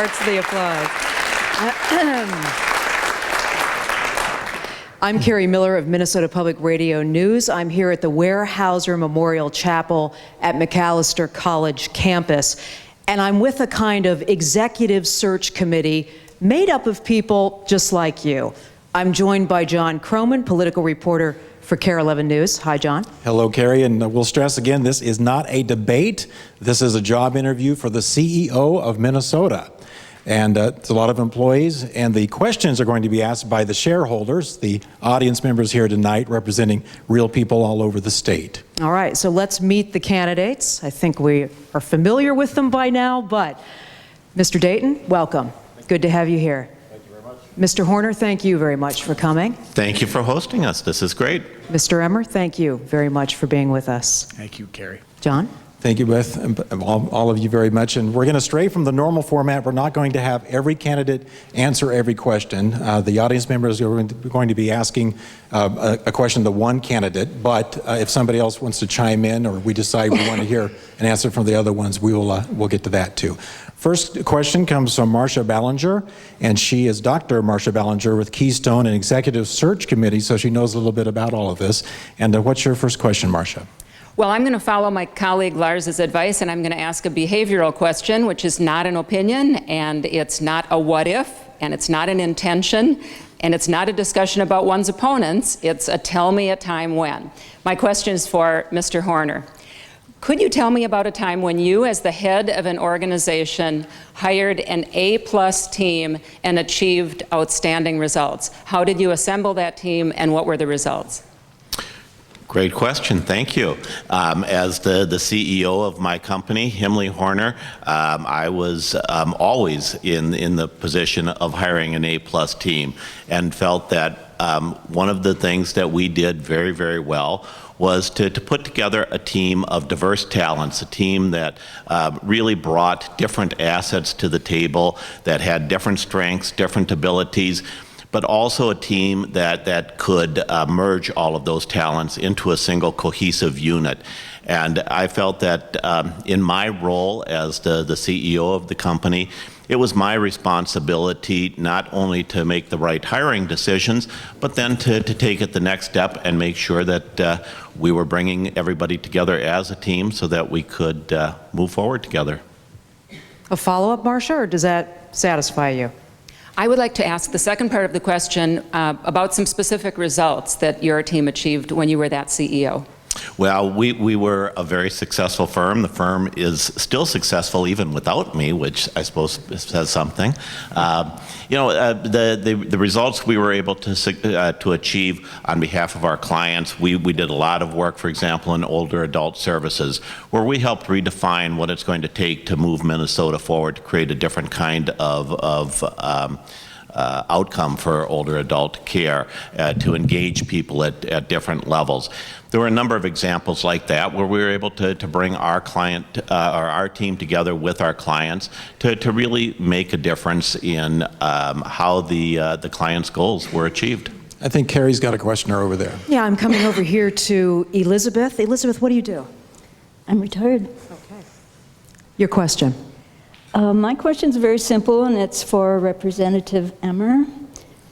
Starts the applause. I'm Kerri Miller of Minnesota Public Radio News. I'm here at the Weyerhaeuser Memorial Chapel at Macalester College campus, and I'm with a kind of executive search committee made up of people just like you. I'm joined by John Croman, political reporter for KARE 11 News. Hi, John. Hello, Kerri, and we'll stress again, this is not a debate. This is a job interview for the CEO of Minnesota. And it's a lot of employees, and the questions are going to be asked by the shareholders, the audience members here tonight, representing real people all over the state. All right, so let's meet the candidates. I think we are familiar with them by now, but Mr. Dayton, welcome. Good to have you here. Thank you very much. Mr. Horner, thank you very much for coming. Thank you for hosting us. This is great. Mr. Emmer, thank you very much for being with us. Thank you, Kerri. John? Thank you, Beth, and all of you very much. And we're going to stray from the normal format. We're not going to have every candidate answer every question. The audience members are going to be asking a question to one candidate, but if somebody else wants to chime in or we decide we want to hear an answer from the other ones, we'll get to that too. First question comes from Marcia Ballinger, and she is Dr. Marcia Ballinger with Keystone, an executive search committee, so she knows a little bit about all of this. And what's your first question, Marcia? Well, I'm going to follow my colleague Lars's advice, and I'm going to ask a behavioral question, which is not an opinion, and it's not a what if, and it's not an intention, and it's not a discussion about one's opponents. It's a tell me a time when. My question is for Mr. Horner. Could you tell me about a time when you, as the head of an organization, hired an A-plus team and achieved outstanding results? How did you assemble that team, and what were the results? Great question. Thank you. As the CEO of my company, Himley Horner, I was always in the position of hiring an A-plus team, and felt that one of the things that we did very, very well was to put together a team of diverse talents, a team that really brought different assets to the table, that had different strengths, different abilities, but also a team that could merge all of those talents into a single cohesive unit. And I felt that in my role as the CEO of the company, it was my responsibility not only to make the right hiring decisions, but then to take it the next step and make sure that we were bringing everybody together as a team so that we could move forward together. A follow-up, Marcia, or does that satisfy you? I would like to ask the second part of the question about some specific results that your team achieved when you were that CEO. Well, we were a very successful firm. The firm is still successful even without me, which I suppose says something. The results we were able to achieve on behalf of our clients, we did a lot of work, for example, in older adult services, where we helped redefine what it's going to take to move Minnesota forward, to create a different kind of outcome for older adult care, to engage people at different levels. There were a number of examples like that where we were able to bring our client or our team together with our clients to really make a difference in how the client's goals were achieved. I think Kerri's got a questioner over there. Yeah, I'm coming over here to Elizabeth. Elizabeth, what do you do? I'm retired. Okay. Your question. My question is very simple, and it's for Representative Emmer.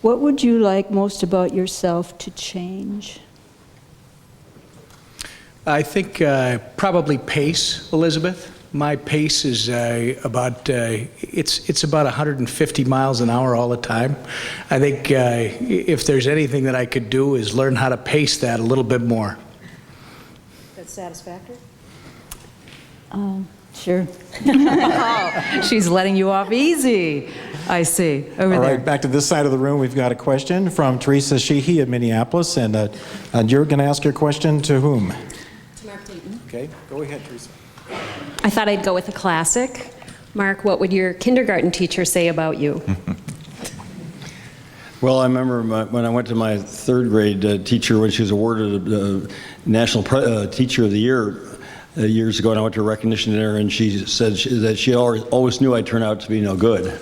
What would you like most about yourself to change? I think probably pace, Elizabeth. My pace is about it's about 150 miles an hour all the time. I think if there's anything that I could do is learn how to pace that a little bit more. That's satisfactory? Sure. Oh, she's letting you off easy. I see. Over All there. right, back to this side of the room, we've got a question from Teresa Sheehy of Minneapolis, and you're going to ask your question to whom? To Mark Dayton. Okay, go ahead, Teresa. I thought I'd go with a classic. Mark, what would your kindergarten teacher say about you? Well, I remember when I went to my third grade teacher when she was awarded the National Teacher of the Year years ago, and I went to a recognition dinner, and she said that she always knew I'd turn out to be no good.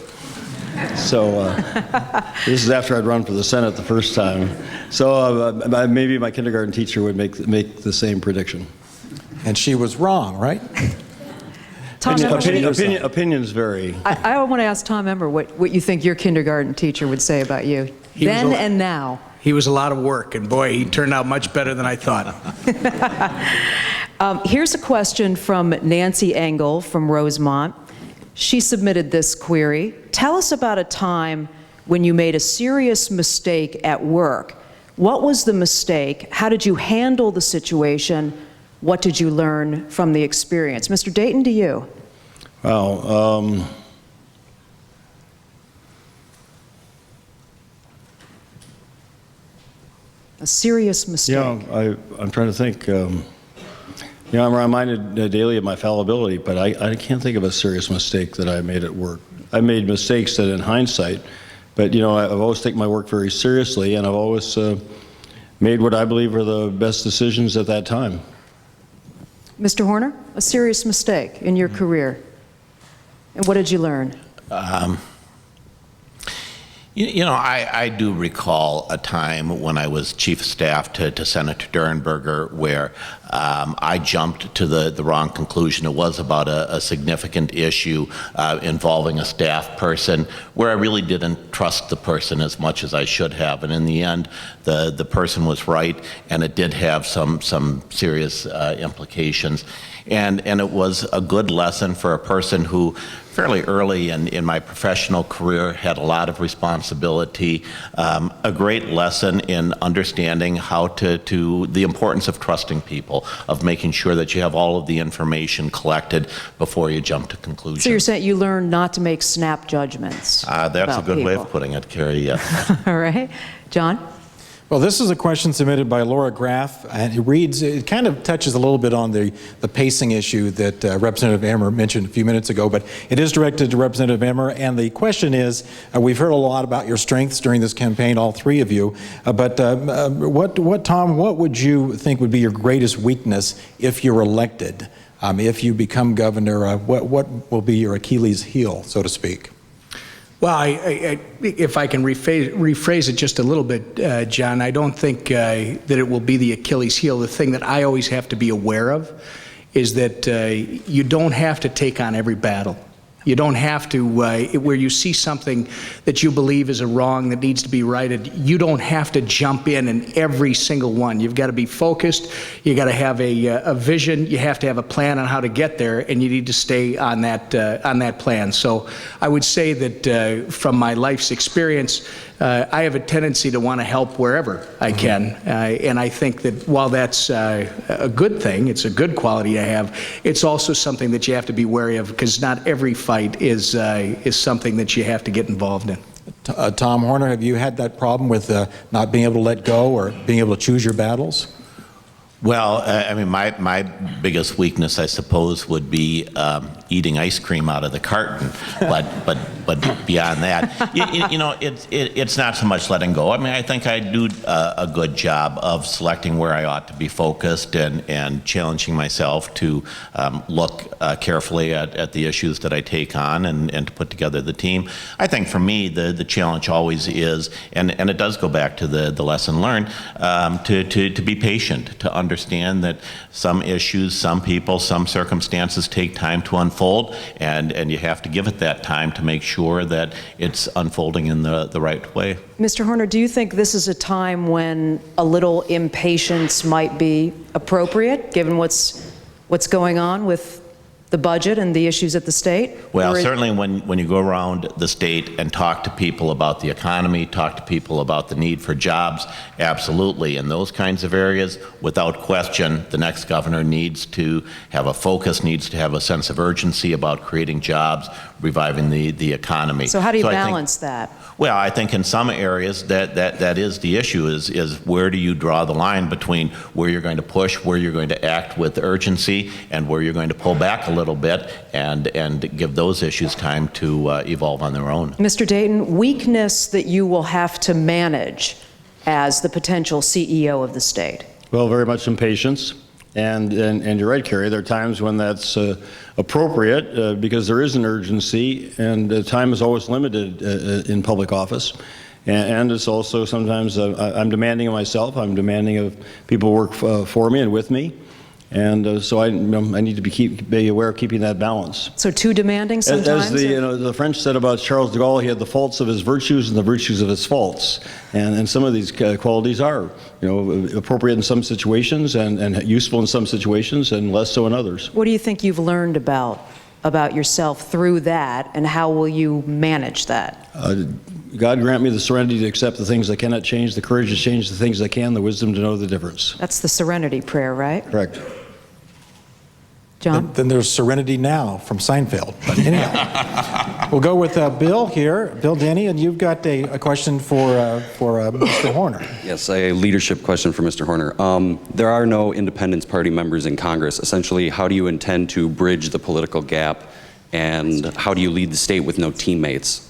So this is after I'd run for the Senate the first time. So maybe my kindergarten teacher would make the same prediction. And she was wrong, right? Tom Emmer, Opinions vary. I want to ask Tom Emmer what you think your kindergarten teacher would say about you, then and now. He was a lot of work, and boy, he turned out much better than I thought. Here's a question from Nancy Engel from Rosemont. She submitted this query. Tell us about a time when you made a serious mistake at work. What was the mistake? How did you handle the situation? What did you learn from the experience? Mr. Dayton, to you. Wow. A serious mistake. I'm trying to think. I'm reminded daily of my fallibility, but I can't think of a serious mistake that I made at work. I made mistakes that in hindsight, but I've always taken my work very seriously, and I've always made what I believe are the best decisions at that time. Mr. Horner, a serious mistake in your career, and what did you learn? I do recall a time when I was chief of staff to Senator Durenberger where I jumped to the wrong conclusion. It was about a significant issue involving a staff person where I really didn't trust the person as much as I should have. And in the end, the person was right, and it did have some serious implications. And it was a good lesson for a person who fairly early in my professional career had a lot of responsibility, a great lesson in understanding how to the importance of trusting people, of making sure that you have all of the information collected before you jump to conclusions. So you're saying you learned not to make snap judgments. That's a good way of putting it, Kerri, yes. All right. John? Well, this is a question submitted by Laura Graff, and it kind of touches a little bit on the pacing issue that Representative Emmer mentioned a few minutes ago, but it is directed to Representative Emmer, and the question is, we've heard a lot about your strengths during this campaign, all three of you, but Tom, what would you think would be your greatest weakness if you're elected? If you become governor, what will be your Achilles heel, so to speak? Well, if I can rephrase it just a little bit, John, I don't think that it will be the Achilles heel. The thing that I always have to be aware of is that you don't have to take on every battle. You don't have to, where you see something that you believe is a wrong that needs to be righted, you don't have to jump in every single one. You've got to be focused. You got to have a vision. You have to have a plan on how to get there, and you need to stay on that plan. So I would say that from my life's experience, I have a tendency to want to help wherever I can, and I think that while that's a good thing, it's a good quality to have, it's also something that you have to be wary of, because not every fight is something that you have to get involved in. Tom Horner, have you had that problem with not being able to let go or being able to choose your battles? Well, I mean, my biggest weakness, I suppose, would be eating ice cream out of the carton. But beyond that, it's not so much letting go. I mean, I think I do a good job of selecting where I ought to be focused and challenging myself to look carefully at the issues that I take on and to put together the team. I think for me, the challenge always is, and it does go back to the lesson learned, to be patient, to understand that some issues, some people, some circumstances take time to unfold, and you have to give it that time to make sure that it's unfolding in the right way. Mr. Horner, do you think this is a time when a little impatience might be appropriate, given what's going on with the budget and the issues at the state? Well, certainly when you go around the state and talk to people about the economy, talk to people about the need for jobs, absolutely. In those kinds of areas, without question, the next governor needs to have a focus, needs to have a sense of urgency about creating jobs, reviving the economy. So how do you balance that? Well, I think in some areas that is the issue, is where do you draw the line between where you're going to push, where you're going to act with urgency, and where you're going to pull back a little bit and give those issues time to evolve on their own. Mr. Dayton, weakness that you will have to manage as the potential CEO of the state? Well, very much impatience. And you're right, Kerri, there are times when that's appropriate because there is an urgency, and time is always limited in public office. And it's also sometimes I'm demanding of myself, I'm demanding of people who work for me and with me. And so I need to be aware of keeping that balance. So too demanding sometimes? As the French said about Charles de Gaulle, he had the faults of his virtues and the virtues of his faults. And some of these qualities are, appropriate in some situations and useful in some situations and less so in others. What do you think you've learned about yourself through that, and how will you manage that? God grant me the serenity to accept the things I cannot change, the courage to change the things I can, the wisdom to know the difference. That's the serenity prayer, right? Correct. John? Then there's Serenity Now from Seinfeld. But anyhow, we'll go with Bill here. Bill Denny, and you've got a question for Mr. Horner. Yes, a leadership question for Mr. Horner. There are no Independence Party members in Congress. Essentially, how do you intend to bridge the political gap, and how do you lead the state with no teammates?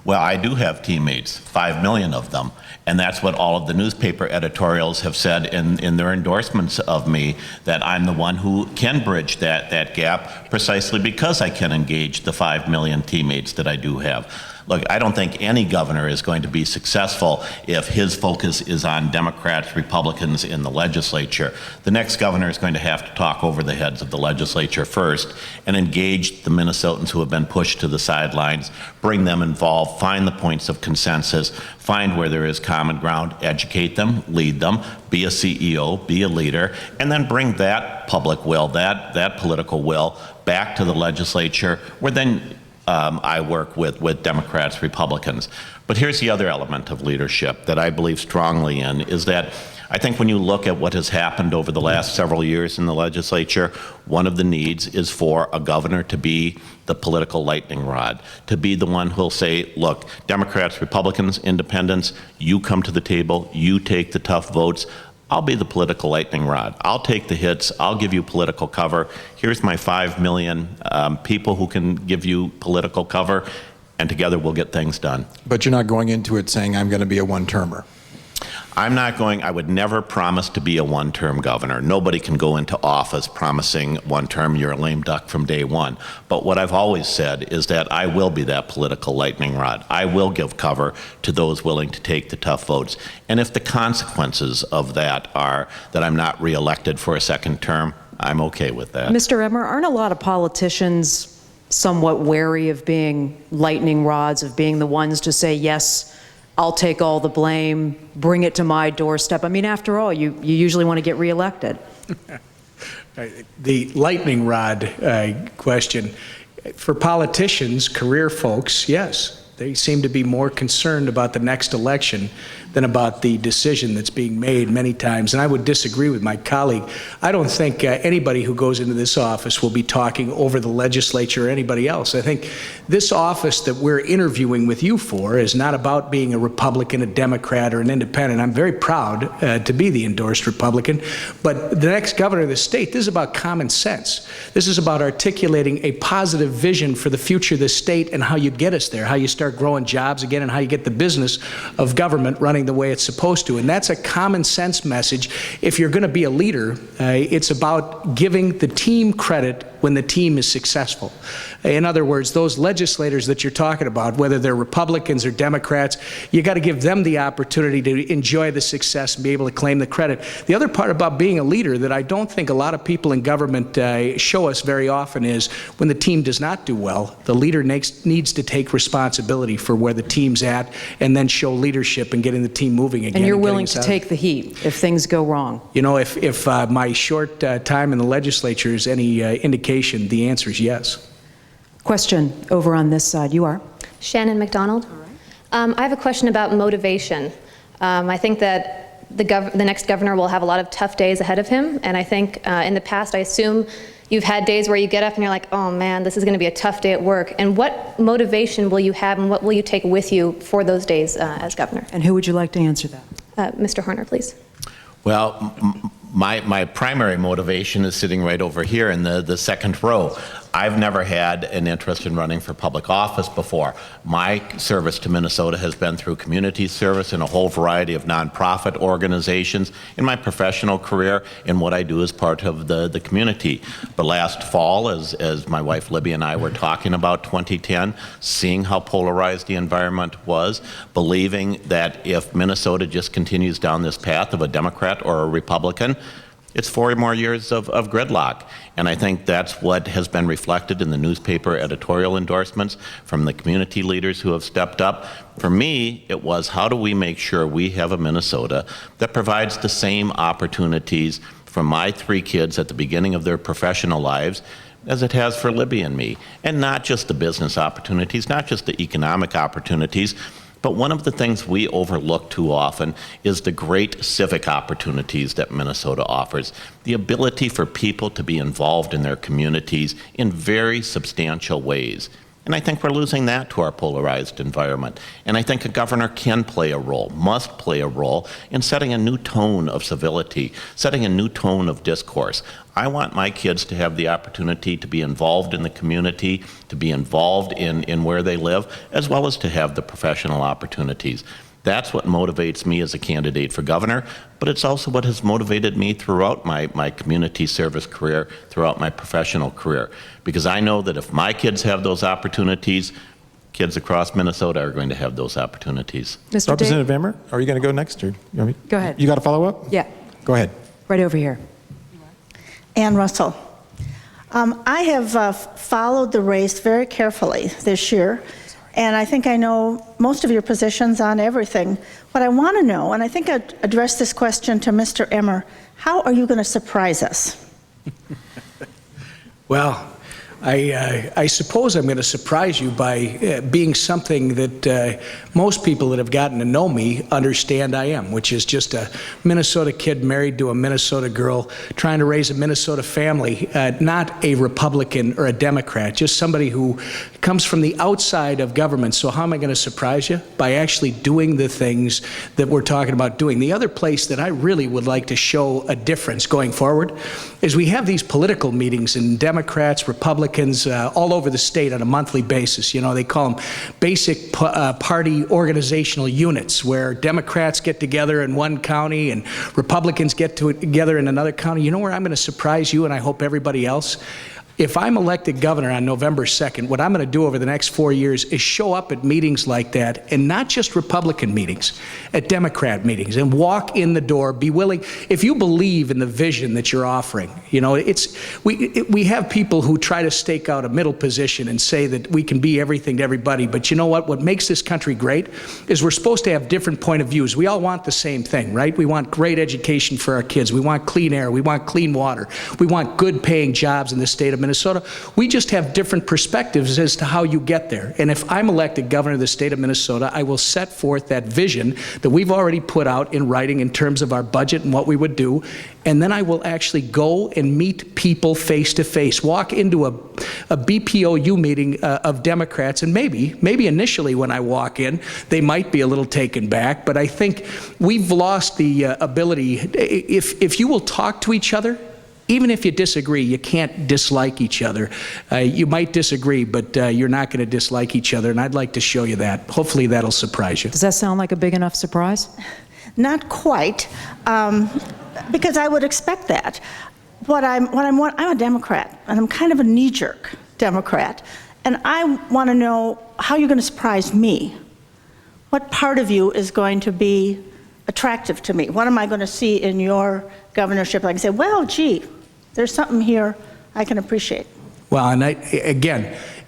Well, I do have teammates, 5 million of them, and that's what all of the newspaper editorials have said in their endorsements of me, that I'm the one who can bridge that gap precisely because I can engage the 5 million teammates that I do have. Look, I don't think any governor is going to be successful if his focus is on Democrats, Republicans in the legislature. The next governor is going to have to talk over the heads of the legislature first and engage the Minnesotans who have been pushed to the sidelines, bring them involved, find the points of consensus, find where there is common ground, educate them, lead them, be a CEO, be a leader, and then bring that public will, that political will back to the legislature, where then I work with Democrats, Republicans. But here's the other element of leadership that I believe strongly in, is that I think when you look at what has happened over the last several years in the legislature, one of the needs is for a governor to be the political lightning rod, to be the one who'll say, look, Democrats, Republicans, Independents, you come to the table, you take the tough votes. I'll be the political lightning rod. I'll take the hits. I'll give you political cover. Here's my 5 million people who can give you political cover, and together we'll get things done. But you're not going into it saying, I'm going to be a one-termer. I would never promise to be a one-term governor. Nobody can go into office promising one term. You're a lame duck from day one. But what I've always said is that I will be that political lightning rod. I will give cover to those willing to take the tough votes. And if the consequences of that are that I'm not reelected for a second term, I'm okay with that. Mr. Emmer, aren't a lot of politicians somewhat wary of being lightning rods, of being the ones to say, yes, I'll take all the blame, bring it to my doorstep? I mean, after all, you usually want to get reelected. The lightning rod question, for politicians, career folks, yes, they seem to be more concerned about the next election than about the decision that's being made many times. And I would disagree with my colleague. I don't think anybody who goes into this office will be talking over the legislature or anybody else. I think this office that we're interviewing with you for is not about being a Republican, a Democrat, or an independent. I'm very proud to be the endorsed Republican. But the next governor of the state, this is about common sense. This is about articulating a positive vision for the future of the state and how you get us there, how you start growing jobs again, and how you get the business of government running the way it's supposed to. And that's a common sense message. If you're going to be a leader, it's about giving the team credit when the team is successful. In other words, those legislators that you're talking about, whether they're Republicans or Democrats, you got to give them the opportunity to enjoy the success and be able to claim the credit. The other part about being a leader that I don't think a lot of people in government show us very often is when the team does not do well, the leader needs to take responsibility for where the team's at and then show leadership and getting the team moving again. And you're willing to take the heat if things go wrong? You know, if my short time in the legislature is any indication, the answer is yes. Question over on this side. You are? Shannon McDonald. I have a question about motivation. I think that the next governor will have a lot of tough days ahead of him, and I think in the past, I assume you've had days where you get up and you're like, oh man, this is going to be a tough day at work. And what motivation will you have, and what will you take with you for those days as governor? And who would you like to answer that? Mr. Horner, please. Well, my primary motivation is sitting right over here in the second row. I've never had an interest in running for public office before. My service to Minnesota has been through community service in a whole variety of nonprofit organizations in my professional career, and what I do as part of the community. But last fall, as my wife Libby and I were talking about 2010, seeing how polarized the environment was, believing that if Minnesota just continues down this path of a Democrat or a Republican, it's 4 more years of gridlock. And I think that's what has been reflected in the newspaper editorial endorsements from the community leaders who have stepped up. For me, it was, how do we make sure we have a Minnesota that provides the same opportunities for my 3 kids at the beginning of their professional lives as it has for Libby and me? And not just the business opportunities, not just the economic opportunities, but one of the things we overlook too often is the great civic opportunities that Minnesota offers. The ability for people to be involved in their communities in very substantial ways. And I think we're losing that to our polarized environment. And I think a governor can play a role, must play a role in setting a new tone of civility, setting a new tone of discourse. I want my kids to have the opportunity to be involved in the community, to be involved in where they live, as well as to have the professional opportunities. That's what motivates me as a candidate for governor, but it's also what has motivated me throughout my community service career, throughout my professional career. Because I know that if my kids have those opportunities, kids across Minnesota are going to have those opportunities. Mr. Representative Emmer, are you going to go next? Or Go ahead. You got a follow-up? Yeah, Go ahead. right over here. Ann Russell. I have followed the race very carefully this year, and I think I know most of your positions on everything. What I want to know, and I think I'd address this question to Mr. Emmer, how are you going to surprise us? Well, I suppose I'm going to surprise you by being something that most people that have gotten to know me understand I am, which is just a Minnesota kid married to a Minnesota girl trying to raise a Minnesota family, not a Republican or a Democrat, just somebody who comes from the outside of government. So how am I going to surprise you? By actually doing the things that we're talking about doing. The other place that I really would like to show a difference going forward is we have these political meetings, and Democrats, Republicans, all over the state on a monthly basis. You know, they call them basic party organizational units, where Democrats get together in one county and Republicans get together in another county. You know where I'm going to surprise you, and I hope everybody else? If I'm elected governor on November 2nd, what I'm going to do over the next 4 years is show up at meetings like that, and not just Republican meetings, at Democrat meetings, and walk in the door, be willing. If you believe in the vision that you're offering, you know, we have people who try to stake out a middle position and say that we can be everything to everybody, but you know what? What makes this country great is we're supposed to have different point of views. We all want the same thing, right? We want great education for our kids. We want clean air. We want clean water. We want good paying jobs in the state of Minnesota. We just have different perspectives as to how you get there. And if I'm elected governor of the state of Minnesota, I will set forth that vision that we've already put out in writing in terms of our budget and what we would do. And then I will actually go and meet people face to face, walk into a BPOU meeting of Democrats, and maybe initially when I walk in, they might be a little taken back, but I think we've lost the ability. If you will talk to each other, even if you disagree, you can't dislike each other. You might disagree, but you're not going to dislike each other, and I'd like to show you that. Hopefully that'll surprise you. Does that sound like a big enough surprise? Not quite, because I would expect that. I'm a Democrat, and I'm kind of a knee-jerk Democrat, and I want to know how you're going to surprise me. What part of you is going to be attractive to me? What am I going to see in your governorship? I can say, well, gee, there's something here I can appreciate. Well, and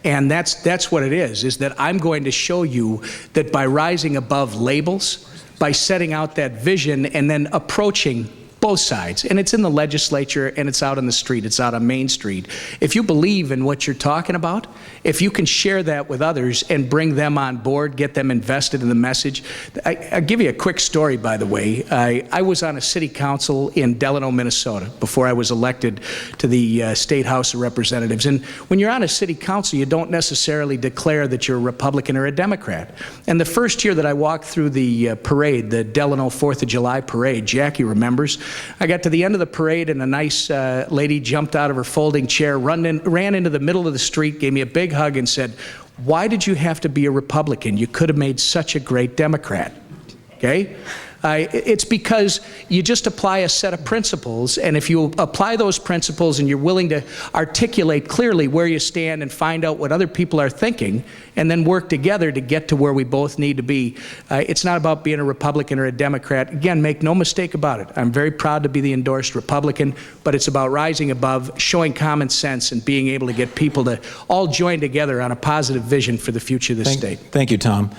and that's what it is that I'm going to show you that by rising above labels, by setting out that vision and then approaching both sides, and it's in the legislature and it's out on the street, it's out on Main Street. If you believe in what you're talking about, if you can share that with others and bring them on board, get them invested in the message. I'll give you a quick story, by the way. I was on a city council in Delano, Minnesota, before I was elected to the State House of Representatives. And when you're on a city council, you don't necessarily declare that you're a Republican or a Democrat. And the first year that I walked through the parade, the Delano 4th of July parade, Jackie remembers, I got to the end of the parade and a nice lady jumped out of her folding chair, ran into the middle of the street, gave me a big hug and said, "Why did you have to be a Republican? You could have made such a great Democrat." Okay? It's because you just apply a set of principles, and if you apply those principles and you're willing to articulate clearly where you stand and find out what other people are thinking, and then work together to get to where we both need to be. It's not about being a Republican or a Democrat. Again, make no mistake about it. I'm very proud to be the endorsed Republican, but it's about rising above, showing common sense, and being able to get people to all join together on a positive vision for the future of the state. Thank you, Tom.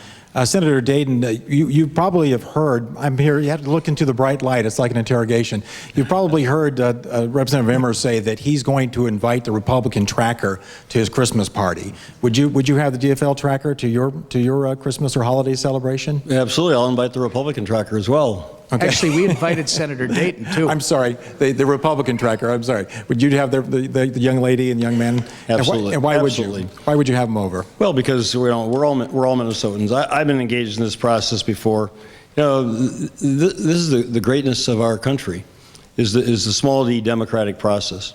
Senator Dayton, you probably have heard, I'm here, you have to look into the bright light, it's like an interrogation. You've probably heard Representative Emmer say that he's going to invite the Republican tracker to his Christmas party. Would you have the DFL tracker to your Christmas or holiday celebration? Absolutely, I'll invite the Republican tracker as well. Okay. Actually, we invited Senator Dayton, too. I'm sorry, the Republican tracker, I'm sorry. Would you have the young lady and young man? Absolutely. And why Absolutely. Why would you have them over? Well, because we're all Minnesotans. I've been engaged in this process before. You know, this is the greatness of our country, is the small d democratic process.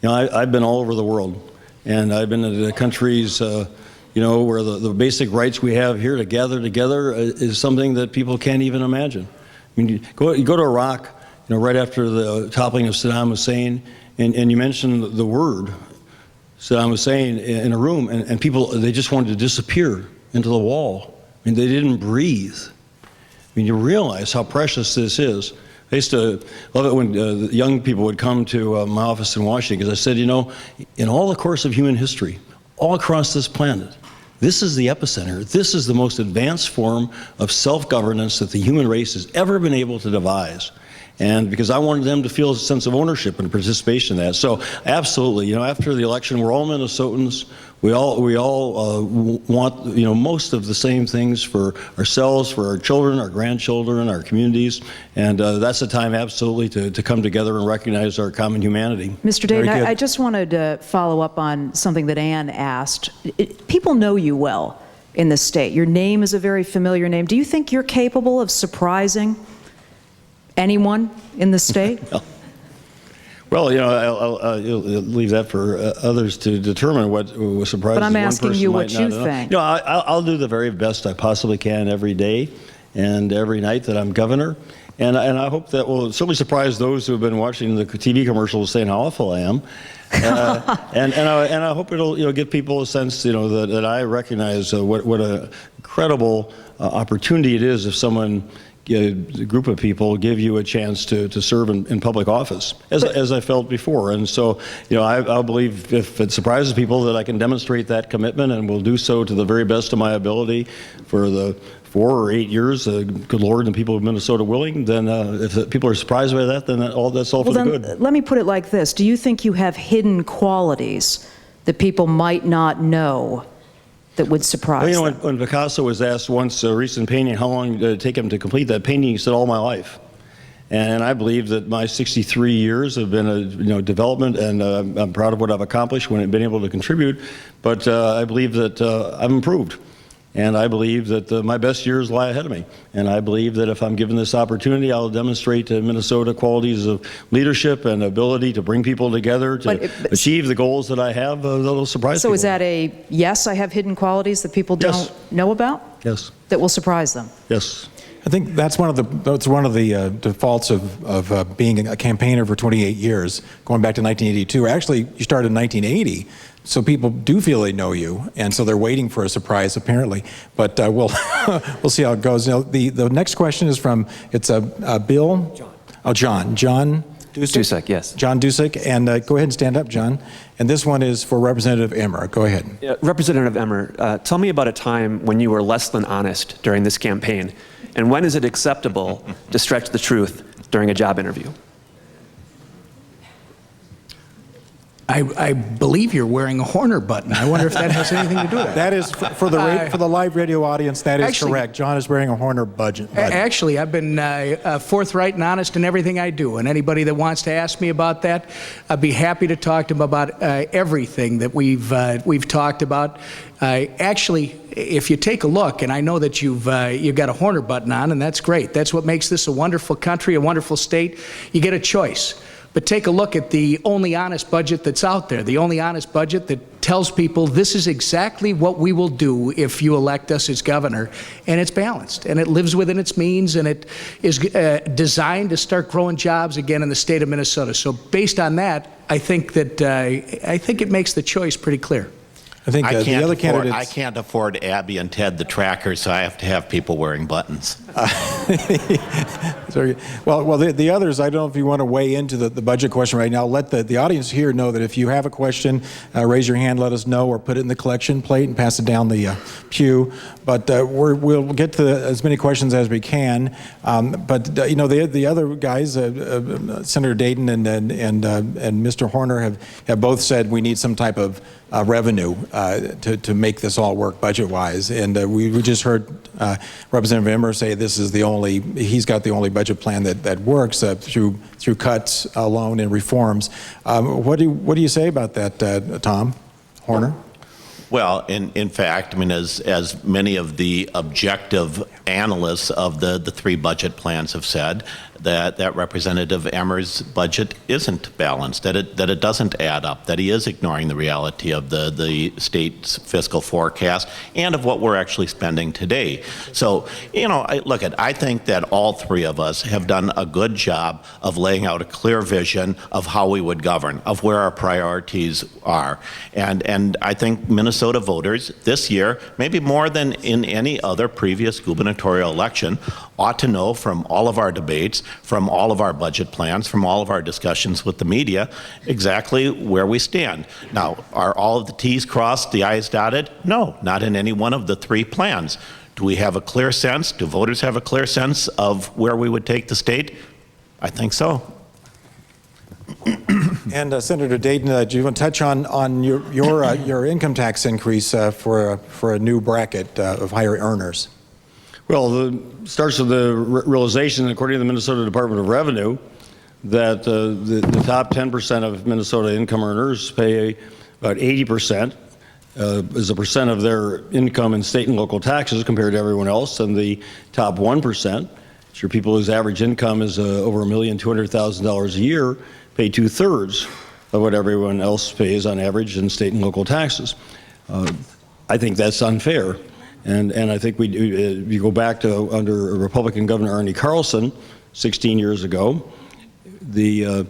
You know, I've been all over the world, and I've been to the countries, you know, where the basic rights we have here to gather together is something that people can't even imagine. I mean, you go to Iraq, you know, right after the toppling of Saddam Hussein, and you mention the word Saddam Hussein in a room, and people, they just wanted to disappear into the wall. I mean, they didn't breathe. I mean, you realize how precious this is. I used to love it when young people would come to my office in Washington, because I said, you know, in all the course of human history, all across this planet, this is the epicenter. This is the most advanced form of self-governance that the human race has ever been able to devise. And because I wanted them to feel a sense of ownership and participation in that. So absolutely, you know, after the election, we're all Minnesotans. We all want, you know, most of the same things for ourselves, for our children, our grandchildren, our communities. And that's the time absolutely to come together and recognize our common humanity. Mr. Dayton, I just wanted to follow up on something that Ann asked. People know you well in the state. Your name is a very familiar name. Do you think you're capable of surprising anyone in the state? Well, you know, I'll leave that for others to determine what surprises. But I'm one asking person you might what not you know. think. You know, I'll do the very best I possibly can every day and every night that I'm governor. And I hope that will certainly surprise those who have been watching the TV commercials saying how awful I am. And I hope it'll, you know, give people a sense, you know, that I recognize what a incredible opportunity it is if someone, a group of people, give you a chance to serve in public office, as I felt before. And so, you know, I believe if it surprises people that I can demonstrate that commitment, and will do so to the very best of my ability for the 4 or 8 years, good Lord, and people of Minnesota willing, then if people are surprised by that, then that's all for the good. Let me put it like this. Do you think you have hidden qualities that people might not know that would surprise them? Well, you know, when Picasso was asked once, a recent painting, how long did it take him to complete that painting, he said, all my life. And I believe that my 63 years have been a development, and I'm proud of what I've accomplished when I've been able to contribute. But I believe that I've improved. And I believe that my best years lie ahead of me. And I believe that if I'm given this opportunity, I'll demonstrate to Minnesota qualities of leadership and ability to bring people together to achieve the goals that I have that'll surprise people. So is that a yes, I have hidden qualities that people don't know about? Yes. That will surprise them? Yes. I think that's one of the defaults of being a campaigner for 28 years, going back to 1982. Actually, you started in 1980, so people do feel they know you, and so they're waiting for a surprise, apparently. But we'll see how it goes. Now, the next question is from Bill. John. Oh, John. John Dusek, yes. John Dusek, and go ahead and stand up, John. And this one is for Representative Emmer. Go ahead. Yeah, Representative Emmer, tell me about a time when you were less than honest during this campaign, and when is it acceptable to stretch the truth during a job interview? I believe you're wearing a Horner button. I wonder if that has anything to do with it. That is, for the live radio audience, that is correct. John is wearing a Horner button. Actually, I've been forthright and honest in everything I do, and anybody that wants to ask me about that, I'd be happy to talk to them about everything that we've talked about. Actually, if you take a look, and I know that you've got a Horner button on, and that's great. That's what makes this a wonderful country, a wonderful state. You get a choice. But take a look at the only honest budget that's out there, the only honest budget that tells people this is exactly what we will do if you elect us as governor, and it's balanced, and it lives within its means, and it is designed to start growing jobs again in the state of Minnesota. So based on that, I think it makes the choice pretty cleir. I think the other candidates... I can't afford Abby and Ted the tracker, so I have to have people wearing buttons. Sorry. Well, the others, I don't know if you want to weigh into the budget question right now. Let the audience here know that if you have a question, raise your hand, let us know, or put it in the collection plate and pass it down the pew. But we'll get to as many questions as we can. But you know, the other guys, Senator Dayton and Mr. Horner have both said we need some type of revenue to make this all work budget-wise. And we just heard Representative Emmer say he's got the only budget plan that works through cuts alone and reforms. What do you say about that, Tom Horner? Well, in fact, I mean, as many of the objective analysts of the three budget plans have said, that Representative Emmer's budget isn't balanced, that it doesn't add up, that he is ignoring the reality of the state's fiscal forecast and of what we're actually spending today. So, you know, I think that all three of us have done a good job of laying out a clear vision of how we would govern, of where our priorities are. And I think Minnesota voters this year, maybe more than in any other previous gubernatorial election, ought to know from all of our debates, from all of our budget plans, from all of our discussions with the media, exactly where we stand. Now, are all of the T's crossed, the I's dotted? No, not in any one of the three plans. Do we have a clear sense? Do voters have a clear sense of where we would take the state? I think so. And Senator Dayton, do you want to touch on your income tax increase for a new bracket of higher earners? Well, it starts with the realization, according to the Minnesota Department of Revenue, that the top 10% of Minnesota income earners pay about 80% as a percent of their income in state and local taxes compared to everyone else, and the top 1%, which are people whose average income is over $1,200,000 a year, pay 2/3 of what everyone else pays on average in state and local taxes. I think that's unfair. And I think you go back to under Republican Governor Arne Carlson 16 years ago, the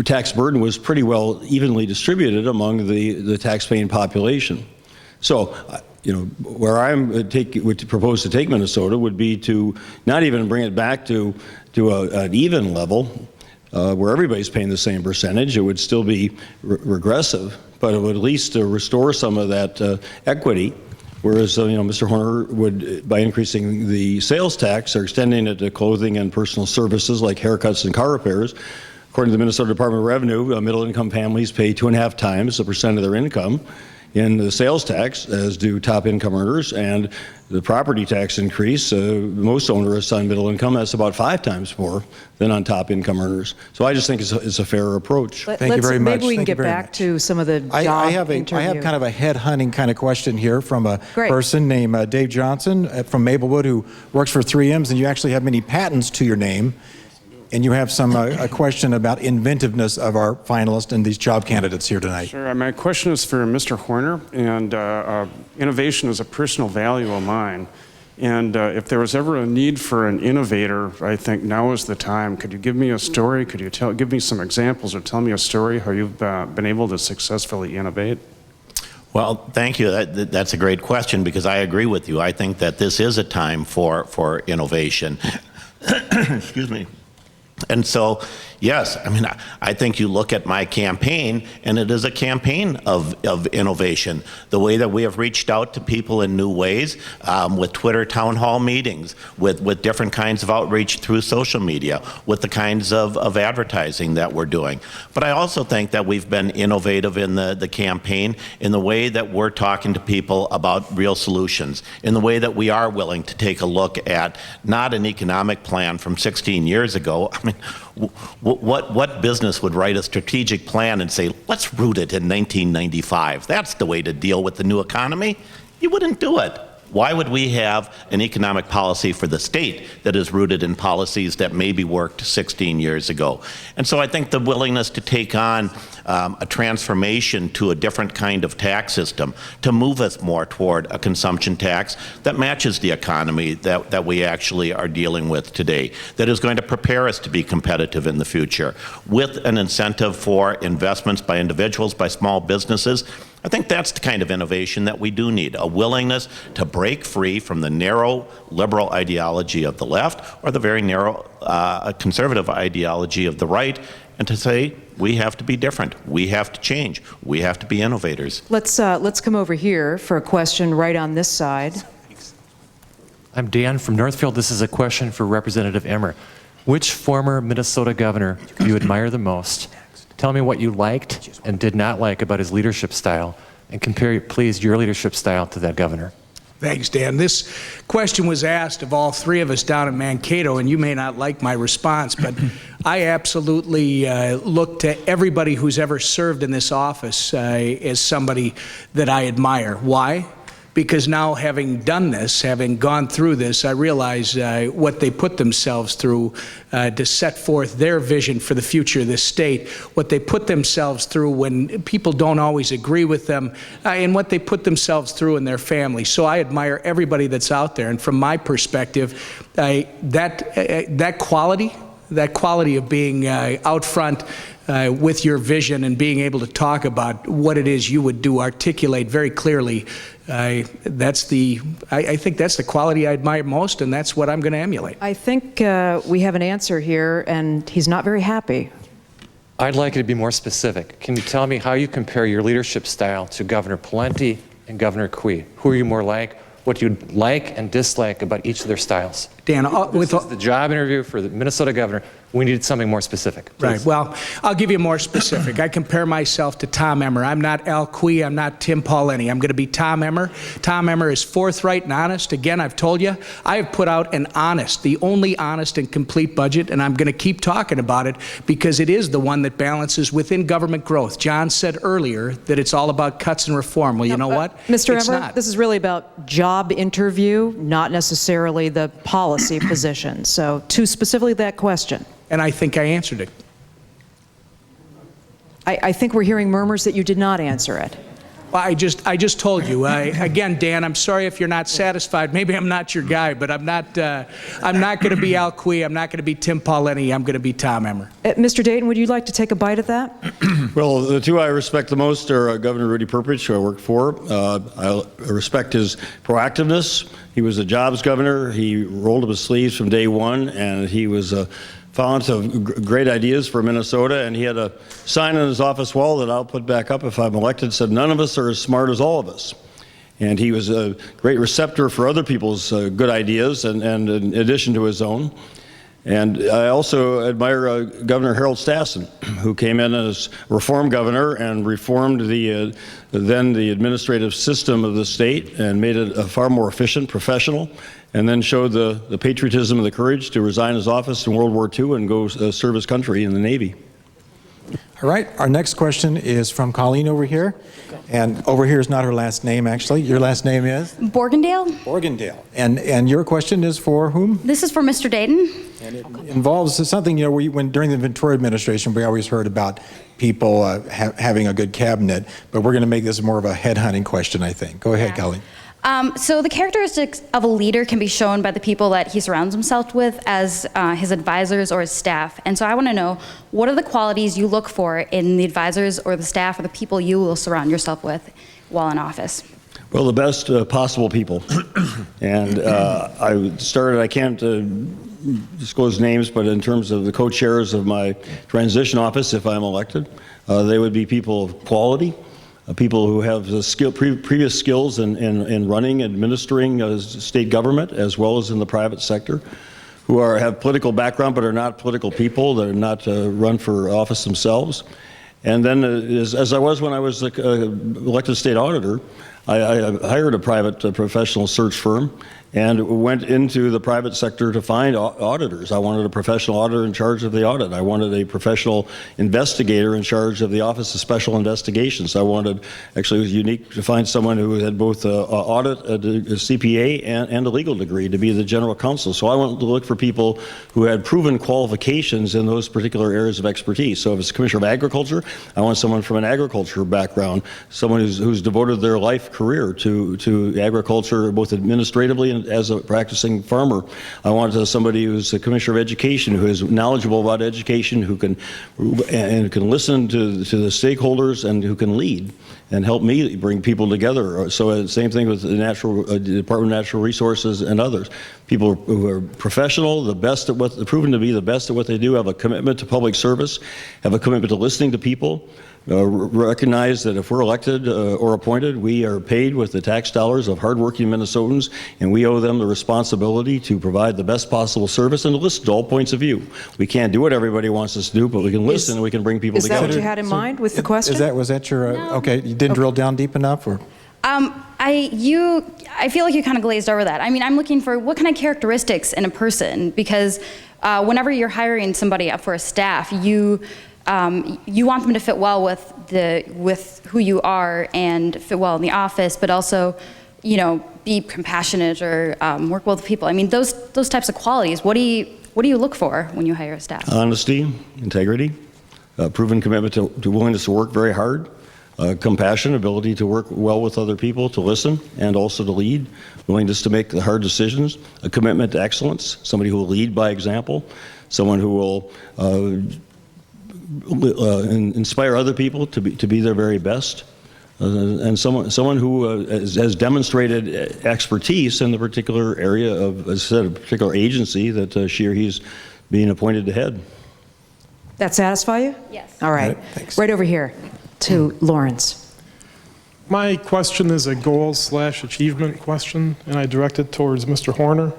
tax burden was pretty well evenly distributed among the tax-paying population. So, you know, where would propose to take Minnesota would be to not even bring it back to an even level where everybody's paying the same percentage. It would still be regressive, but it would at least restore some of that equity. Whereas, you know, Mr. Horner would, by increasing the sales tax or extending it to clothing and personal services like haircuts and car repairs, according to the Minnesota Department of Revenue, middle-income families pay 2.5 times the percent of their income in the sales tax, as do top income earners, and the property tax increase, most onerous on middle income, that's about 5 times more than on top income earners. So I just think it's a fair approach. Thank you very much. Maybe we can get back to some of the job interview. I have kind of a head-hunting kind of question here from a person named Dave Johnson from Maplewood who works for 3Ms, and you actually have many patents to your name. And you have a question about inventiveness of our finalists and these job candidates here tonight. Sure. My question is for Mr. Horner, and innovation is a personal value of mine. And if there was ever a need for an innovator, I think now is the time. Could you give me a story? Could you give me some examples or tell me a story how you've been able to successfully innovate? Well, thank you. That's a great question because I agree with you. I think that this is a time for innovation. Excuse me. And so, yes, I mean, I think you look at my campaign, and it is a campaign of innovation. The way that we have reached out to people in new ways, with Twitter town hall meetings, with different kinds of outreach through social media, with the kinds of advertising that we're doing. But I also think that we've been innovative in the campaign in the way that we're talking to people about real solutions, in the way that we are willing to take a look at not an economic plan from 16 years ago. I mean, what business would write a strategic plan and say, let's root it in 1995? That's the way to deal with the new economy. You wouldn't do it. Why would we have an economic policy for the state that is rooted in policies that maybe worked 16 years ago? And so I think the willingness to take on a transformation to a different kind of tax system, to move us more toward a consumption tax that matches the economy that we actually are dealing with today, that is going to prepare us to be competitive in the future, with an incentive for investments by individuals, by small businesses. I think that's the kind of innovation that we do need, a willingness to break free from the narrow liberal ideology of the left or the very narrow conservative ideology of the right, and to say we have to be different, we have to change, we have to be innovators. Let's come over here for a question right on this side. I'm Dan from Northfield. This is a question for Representative Emmer. Which former Minnesota governor do you admire the most? Tell me what you liked and did not like about his leadership style, and compare, please, your leadership style to that governor. Thanks, Dan. This question was asked of all three of us down in Mankato, and you may not like my response, but I absolutely look to everybody who's ever served in this office as somebody that I admire. Why? Because now, having done this, having gone through this, I realize what they put themselves through to set forth their vision for the future of this state, what they put themselves through when people don't always agree with them, and what they put themselves through in their family. So I admire everybody that's out there, and from my perspective, that quality of being out front with your vision and being able to talk about what it is you would do, articulate very clearly, I think that's the quality I admire most, and that's what I'm going to emulate. I think we have an answer here, and he's not very happy. I'd like you to be more specific. Can you tell me how you compare your leadership style to Governor Pawlenty and Governor Cui? Who are you more like? What you like and dislike about each of their styles? Dan, this is the job interview for the Minnesota governor. We needed something more specific. Please. Right. Well, I'll give you more specific. I compare myself to Tom Emmer. I'm not Al Cui. I'm not Tim Pawlenty. I'm going to be Tom Emmer. Tom Emmer is forthright and honest. Again, I've told you, I have put out the only honest and complete budget, and I'm going to keep talking about it because it is the one that balances within government growth. John said earlier that it's all about cuts and reform. Well, you know what? Mr. It's Emmer, not. this is really about job interview, not necessarily the policy position. So, to specifically that question. And I think I answered it. I think we're hearing murmurs that you did not answer it. Well, I just told you. Again, Dan, I'm sorry if you're not satisfied. Maybe I'm not your guy, but I'm not going to be Al Cui. I'm not going to be Tim Pawlenty. I'm going to be Tom Emmer. Mr. Dayton, would you like to take a bite at that? Well, the two I respect the most are Governor Rudy Perpich, who I worked for. I respect his proactiveness. He was a jobs governor. He rolled up his sleeves from day one, and he was a font of great ideas for Minnesota, and he had a sign on his office wall that I'll put back up if I'm elected, said, "None of us are as smart as all of us." And he was a great receptor for other people's good ideas, and in addition to his own. And I also admire Governor Harold Stassen, who came in as reform governor and reformed the administrative system of the state and made it far more efficient, professional, and then showed the patriotism and the courage to resign his office in World War II and go serve his country in the Navy. All right, our next question is from Colleen over here. And over here is not her last name, actually. Your last name is? Borgendale. Borgendale. And your question is for whom? This is for Mr. Dayton. And it involves something, when during the Ventura administration, we always heard about people having a good cabinet, but we're going to make this more of a headhunting question, I think. Go ahead, Colleen. So the characteristics of a leader can be shown by the people that he surrounds himself with as his advisors or his staff. And so I want to know, what are the qualities you look for in the advisors or the staff or the people you will surround yourself with while in office? Well, the best possible people. And I can't disclose names, but in terms of the co-chairs of my transition office, if I'm elected, they would be people of quality. People who have previous skills in running, administering state government, as well as in the private sector, who have political background but are not political people, that are not run for office themselves. And then, as I was when I was elected state auditor, I hired a private professional search firm, and went into the private sector to find auditors. I wanted a professional auditor in charge of the audit. I wanted a professional investigator in charge of the Office of Special Investigations. I wanted, actually it was unique to find someone who had both audit, a CPA, and a legal degree to be the general counsel. So I wanted to look for people who had proven qualifications in those particular areas of expertise. So if it's Commissioner of Agriculture, I want someone from an agriculture background, someone who's devoted their life career to agriculture, both administratively and as a practicing farmer. I want somebody who's a Commissioner of Education, who is knowledgeable about education, who can listen to the stakeholders, and who can lead and help me bring people together. So same thing with the Department of Natural Resources and others. People who are professional, proven to be the best at what they do, have a commitment to public service, have a commitment to listening to people, recognize that if we're elected or appointed, we are paid with the tax dollars of hardworking Minnesotans, and we owe them the responsibility to provide the best possible service and to listen to all points of view. We can't do what everybody wants us to do, but we can listen and we can bring people together. Is that what you had in mind with the question? Was that your, okay, you didn't drill down deep enough, or? I feel like you kind of glazed over that. I mean, I'm looking for what kind of characteristics in a person, because whenever you're hiring somebody up for a staff, you want them to fit well with who you are and fit well in the office, but also, you know, be compassionate or work well with people. I mean, those types of qualities. What do you look for when you hire a staff? Honesty, integrity, proven commitment to willingness to work very hard, compassion, ability to work well with other people, to listen, and also to lead, willingness to make the hard decisions, a commitment to excellence, somebody who will lead by example, someone who will inspire other people to be their very best, and someone who has demonstrated expertise in the particular area of, as I said, a particular agency that she or he's being appointed to head. That satisfy you? Yes. All right. Thanks. Right over here to Lawrence. My question is a goal/achievement question, and I direct it towards Mr. Horner.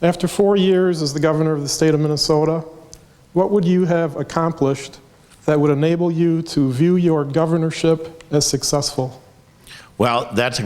After 4 years as the governor of the state of Minnesota, what would you have accomplished that would enable you to view your governorship as successful? Well, that's a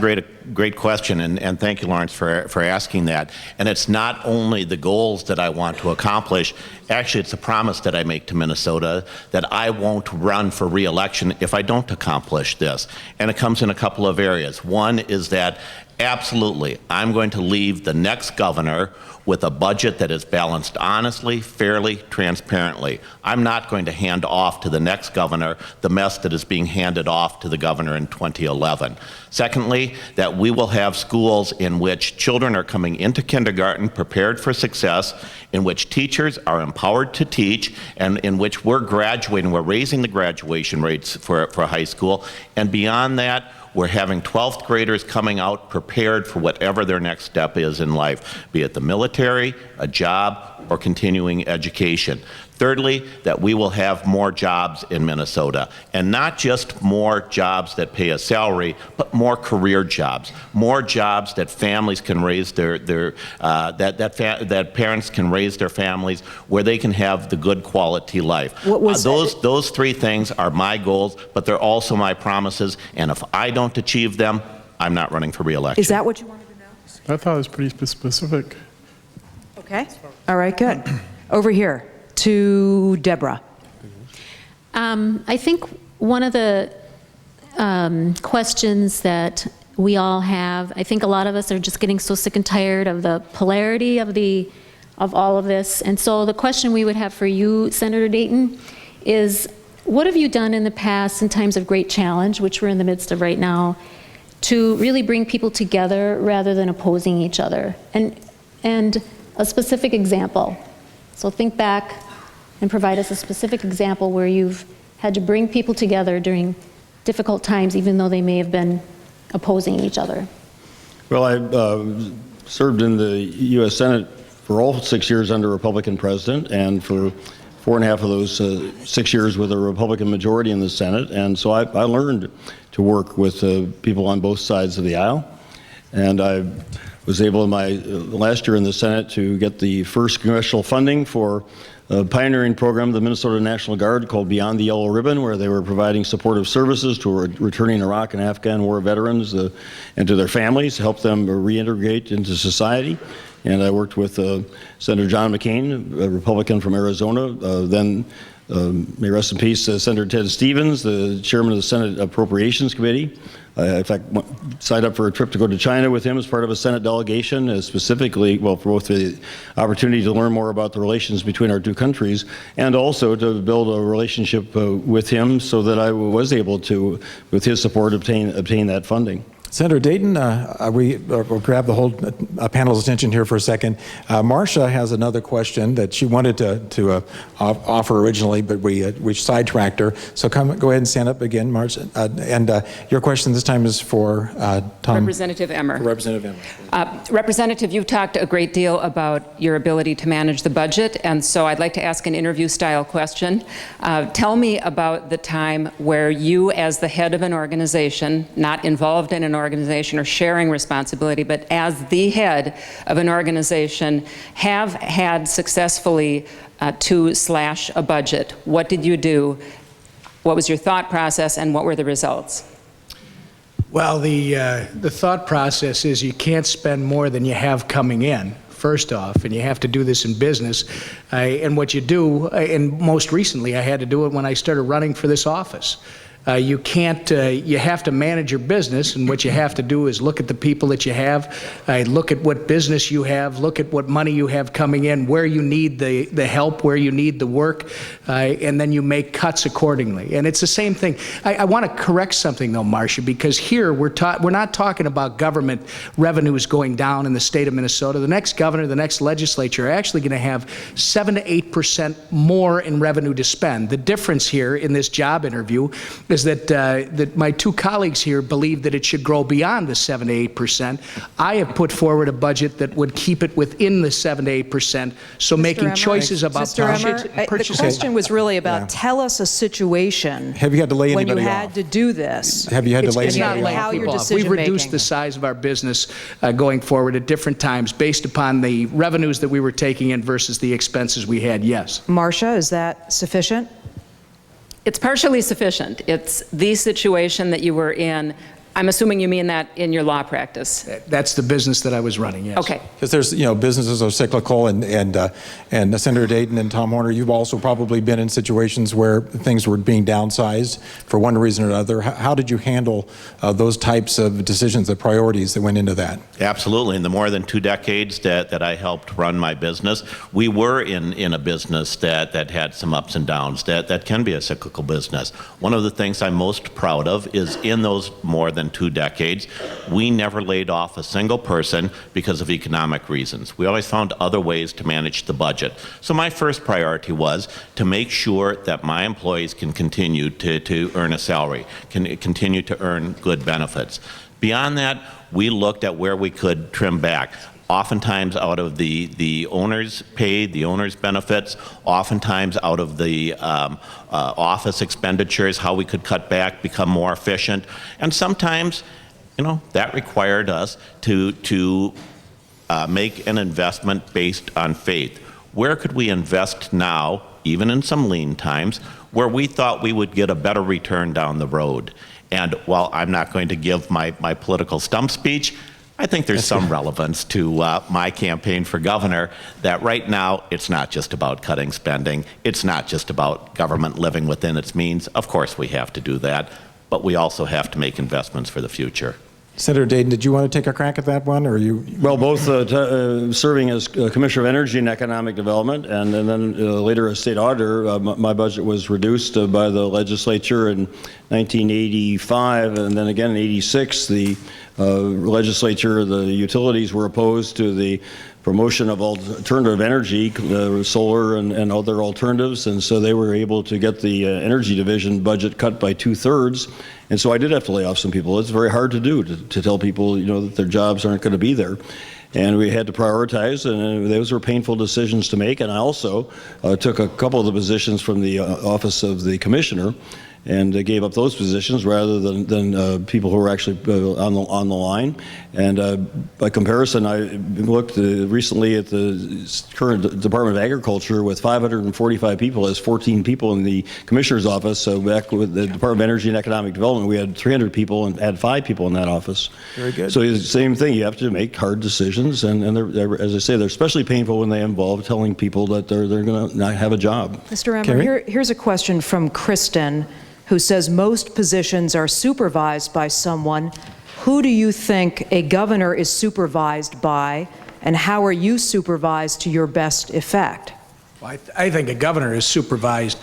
great question, and thank you, Lawrence, for asking that. And it's not only the goals that I want to accomplish. Actually, it's a promise that I make to Minnesota that I won't run for re-election if I don't accomplish this. And it comes in a couple of areas. One is that absolutely, I'm going to leave the next governor with a budget that is balanced honestly, fairly, transparently. I'm not going to hand off to the next governor the mess that is being handed off to the governor in 2011. Secondly, that we will have schools in which children are coming into kindergarten prepared for success, in which teachers are empowered to teach, and in which we're graduating, we're raising the graduation rates for high school, and beyond that, we're having 12th graders coming out prepared for whatever their next step is in life, be it the military, a job, or continuing education. Thirdly, that we will have more jobs in Minnesota, and not just more jobs that pay a salary, but more career jobs, more jobs that families can raise that parents can raise their families, where they can have the good quality life. Those three things are my goals, but they're also my promises, and if I don't achieve them, I'm not running for re-election. Is that what you wanted to know? I thought it was pretty specific. Okay. All right, good. Over here to Deborah. I think one of the questions that we all have, I think a lot of us are just getting so sick and tired of the polarity of all of this. And so the question we would have for you, Senator Dayton, is what have you done in the past in times of great challenge, which we're in the midst of right now, to really bring people together rather than opposing each other? And a specific example. So think back and provide us a specific example where you've had to bring people together during difficult times, even though they may have been opposing each other. Well, I served in the U.S. Senate for all 6 years under a Republican president, and for 4.5 of those 6 years with a Republican majority in the Senate. And so I learned to work with people on both sides of the aisle. And I was able in my last year in the Senate to get the first congressional funding for pioneering program, the Minnesota National Guard, called Beyond the Yellow Ribbon, where they were providing supportive services to returning Iraq and Afghan war veterans and to their families, help them reintegrate into society. And I worked with Senator John McCain, a Republican from Arizona, then may rest in peace, Senator Ted Stevens, the chairman of the Senate Appropriations Committee. In fact, signed up for a trip to go to China with him as part of a Senate delegation, specifically, well, for both the opportunity to learn more about the relations between our two countries and also to build a relationship with him so that I was able to, with his support, obtain that funding. Senator Dayton, we'll grab the whole panel's attention here for a second. Marcia has another question that she wanted to offer originally, but we sidetracked her. So go ahead and stand up again, Marcia. And your question this time is for Tom. Representative Emmer. Representative Emmer. Representative, you've talked a great deal about your ability to manage the budget, and so I'd like to ask an interview-style question. Tell me about the time where you, as the head of an organization, not involved in an organization or sharing responsibility, but as the head of an organization, have had successfully to slash a budget. What did you do? What was your thought process, and what were the results? Well, the thought process is you can't spend more than you have coming in, first off, and you have to do this in business. And what you do, and most recently I had to do it when I started running for this office. You can't, you have to manage your business, and what you have to do is look at the people that you have, look at what business you have, look at what money you have coming in, where you need the help, where you need the work, and then you make cuts accordingly. And it's the same thing. I want to correct something though, Marcia, because here we're not talking about government revenues going down in the state of Minnesota. The next governor, the next legislature are actually going to have 7 to 8% more in revenue to spend. The difference here in this job interview is that my two colleagues here believe that it should grow beyond the 7 to 8%. I have put forward a budget that would keep it within the 7 to 8%. So making choices about the question was really about tell us a situation. Have you had to lay anybody when you off? had to do this? Have you had to lay anybody off? How your decision We've reduced making. the size of our business going forward at different times based upon the revenues that we were taking in versus the expenses we had, yes. Marcia, is that sufficient? It's partially sufficient. It's the situation that you were in. I'm assuming you mean that in your law practice. That's the business that I was running, yes. Okay. Because there's, businesses are cyclical, and Senator Dayton and Tom Horner, you've also probably been in situations where things were being downsized for one reason or another. How did you handle those types of decisions, the priorities that went into that? Absolutely. In the more than 2 decades that I helped run my business, we were in a business that had some ups and downs, that can be a cyclical business. One of the things I'm most proud of is in those more than 2 decades, we never laid off a single person because of economic reasons. We always found other ways to manage the budget. So my first priority was to make sure that my employees can continue to earn a salary, can continue to earn good benefits. Beyond that, we looked at where we could trim back. Oftentimes out of the owner's pay, the owner's benefits, oftentimes out of the office expenditures, how we could cut back, become more efficient. And sometimes, that required us to make an investment based on faith. Where could we invest now, even in some lean times, where we thought we would get a better return down the road? And while I'm not going to give my political stump speech, I think there's some relevance to my campaign for governor that right now it's not just about cutting spending. It's not just about government living within its means. Of course we have to do that, but we also have to make investments for the future. Senator Dayton, did you want to take a crack at that one, or you? Well, both serving as Commissioner of Energy and Economic Development, and then later as state auditor, my budget was reduced by the legislature in 1985, and then again in '86. The legislature, the utilities were opposed to the promotion of alternative energy, solar and other alternatives, and so they were able to get the energy division budget cut by 2/3. And so I did have to lay off some people. It's very hard to do, to tell people, that their jobs aren't going to be there. And we had to prioritize, and those were painful decisions to make. And I also took a couple of the positions from the office of the commissioner. and gave up those positions rather than people who were actually on the line. And by comparison, I looked recently at the current Department of Agriculture with 545 people, has 14 people in the Commissioner's office. So back with the Department of Energy and Economic Development, we had 300 people and had 5 people in that office. Very good. So it's the same thing. You have to make hard decisions, and they're, as I say, they're especially painful when they involve telling people that they're going to not have a job. Mr. Emmer, here's a question from Kristen, who says most positions are supervised by someone. Who do you think a governor is supervised by, and how are you supervised to your best effect? Well, I think a governor is supervised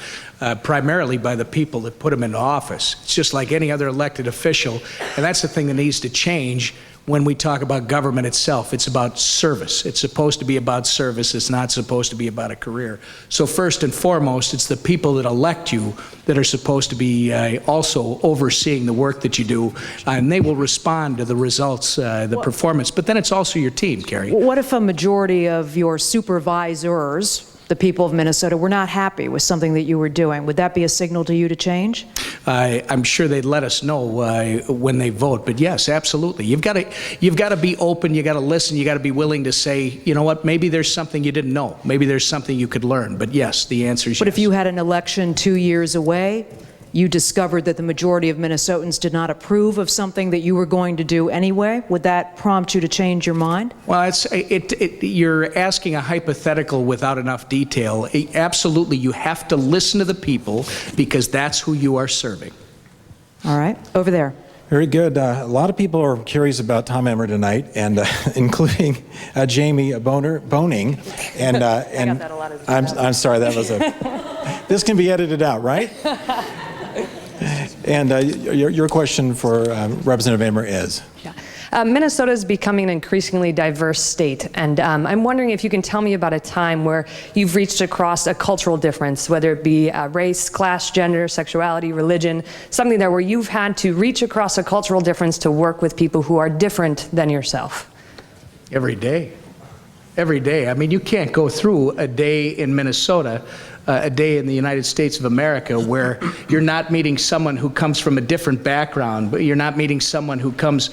primarily by the people that put him into office. It's just like any other elected official, and that's the thing that needs to change when we talk about government itself. It's about service. It's supposed to be about service. It's not supposed to be about a career. So first and foremost, it's the people that elect you that are supposed to be also overseeing the work that you do, and they will respond to the results, the performance. But then it's also your team, Kerri. What if a majority of your supervisors, the people of Minnesota, were not happy with something that you were doing? Would that be a signal to you to change? I'm sure they'd let us know when they vote. But yes, absolutely. You've got to be open. You got to listen. You got to be willing to say, you know what? Maybe there's something you didn't know. Maybe there's something you could learn. But yes, the answer is yes. But if you had an election 2 years away, you discovered that the majority of Minnesotans did not approve of something that you were going to do anyway, would that prompt you to change your mind? Well, you're asking a hypothetical without enough detail. Absolutely, you have to listen to the people because that's who you are serving. All right, over there. Very good. A lot of people are curious about Tom Emmer tonight, and including Jamie Boning. And, I got that a lot as I'm sorry, that was a... This can be edited out, right? And your question for Representative Emmer is? Minnesota is becoming an increasingly diverse state, and I'm wondering if you can tell me about a time where you've reached across a cultural difference, whether it be race, class, gender, sexuality, religion, something there where you've had to reach across a cultural difference to work with people who are different than yourself. Every day. Every day. I mean, you can't go through a day in Minnesota, a day in the United States of America where you're not meeting someone who comes from a different background, but you're not meeting someone who comes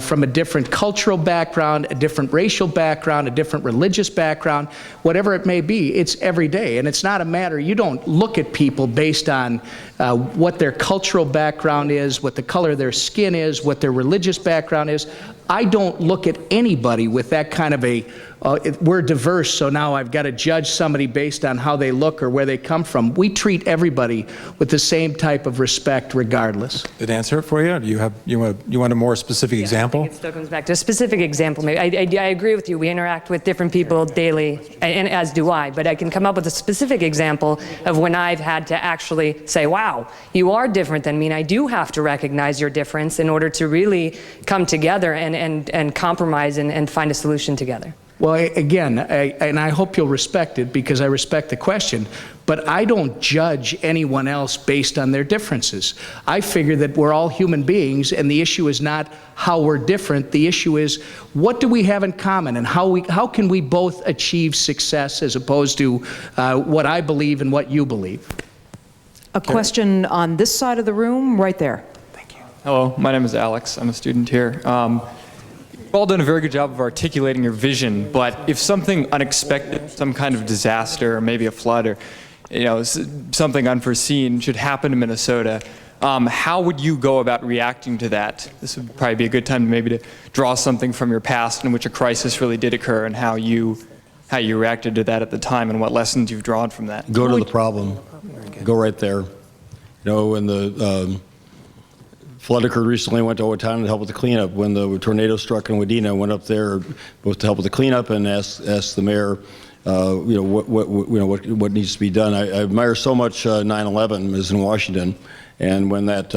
from a different cultural background, a different racial background, a different religious background, whatever it may be. It's every day. And it's not a matter, you don't look at people based on what their cultural background is, what the color of their skin is, what their religious background is. I don't look at anybody with that kind of a, we're diverse, so now I've got to judge somebody based on how they look or where they come from. We treat everybody with the same type of respect regardless. Did I answer it for you? Do you want a more specific example? I think it still comes back to a specific example. Maybe. I agree with you. We interact with different people daily, and as do I, but I can come up with a specific example of when I've had to actually say, wow, you are different than me, and I do have to recognize your difference in order to really come together and compromise and find a solution together. Well, again, and I hope you'll respect it because I respect the question, but I don't judge anyone else based on their differences. I figure that we're all human beings, and the issue is not how we're different. The issue is what do we have in common, and how can we both achieve success as opposed to what I believe and what you believe. A question on this side of the room, right there. Thank you. Hello, my name is Alex. I'm a student here. You've all done a very good job of articulating your vision, but if something unexpected, some kind of disaster, or maybe a flood, or something unforeseen should happen to Minnesota, how would you go about reacting to that? This would probably be a good time maybe to draw something from your past in which a crisis really did occur and how you reacted to that at the time and what lessons you've drawn from that. Go to the problem. Go right there. When the flood occurred recently, I went to Owatonna to help with the cleanup. When the tornado struck in Wadena, I went up there both to help with the cleanup and asked the mayor, what needs to be done. I admire so much 9/11 is in Washington, and when that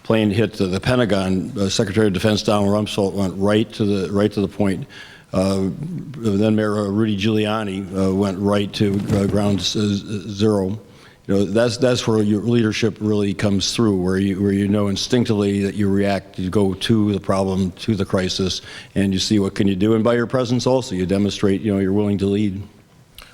plane hit the Pentagon, Secretary of Defense Donald Rumsfeld went right to the point. Then Mayor Rudy Giuliani went right to ground zero. That's where your leadership really comes through, where you know instinctively that you react, you go to the problem, to the crisis, and you see what can you do. And by your presence also, you demonstrate, you're willing to lead.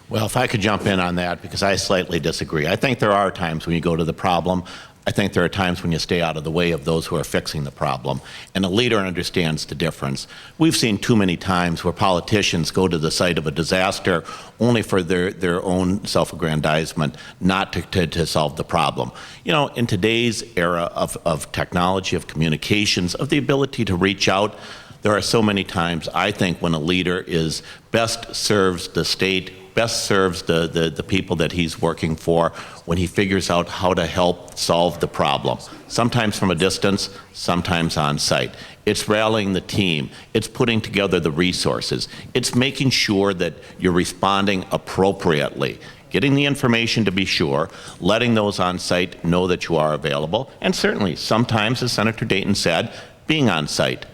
Well, if I could jump in on that, because I slightly disagree. I think there are times when you go to the problem. I think there are times when you stay out of the way of those who are fixing the problem, and a leader understands the difference. We've seen too many times where politicians go to the site of a disaster only for their own self-aggrandizement, not to solve the problem. You know, in today's era of technology, of communications, of the ability to reach out, there are so many times, I think, when a leader is best serves the state, best serves the people that he's working for, when he figures out how to help solve the problem. Sometimes from a distance, sometimes on site. It's rallying the team. It's putting together the resources. It's making sure that you're responding appropriately. Getting the information to be sure, letting those on site know that you are available, and certainly sometimes, as Senator Dayton said, being on site.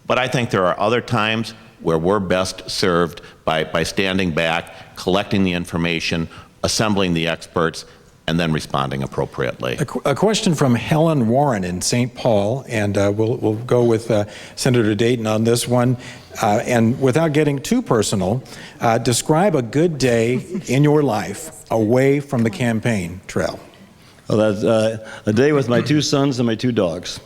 But I think there are other times where we're best served by standing back, collecting the information, assembling the experts, and then responding appropriately. A question from Helen Warren in St. Paul, and we'll go with Senator Dayton on this one. And without getting too personal, describe a good day in your life away from the campaign trail. Well, that's a day with my 2 sons and my 2 dogs.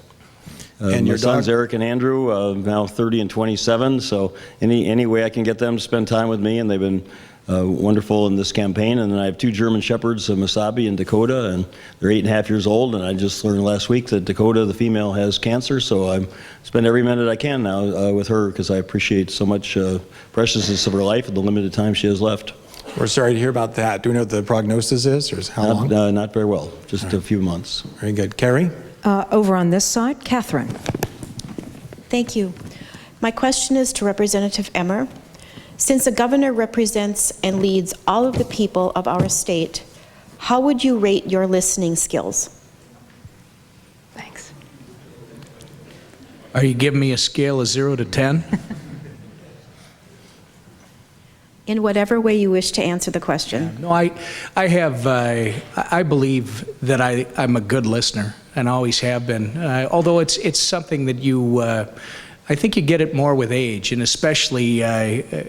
And your sons, Eric and Andrew, now 30 and 27, so any way I can get them to spend time with me, and they've been wonderful in this campaign. And then I have 2 German Shepherds, Masabi and Dakota, and they're 8.5 years old, and I just learned last week that Dakota, the female, has cancer, so I spend every minute I can now with her, because I appreciate so much preciousness of her life and the limited time she has left. We're sorry to hear about that. Do we know what the prognosis is, or how long? Not very well, just a few months. Very good. Kerri? Over on this side, Catherine. Thank you. My question is to Representative Emmer. Since the governor represents and leads all of the people of our state, how would you rate your listening skills? Thanks. Are you giving me a scale of 0 to 10? In whatever way you wish to answer the question. No, I believe that I'm a good listener and always have been. Although it's something that I think you get it more with age, and especially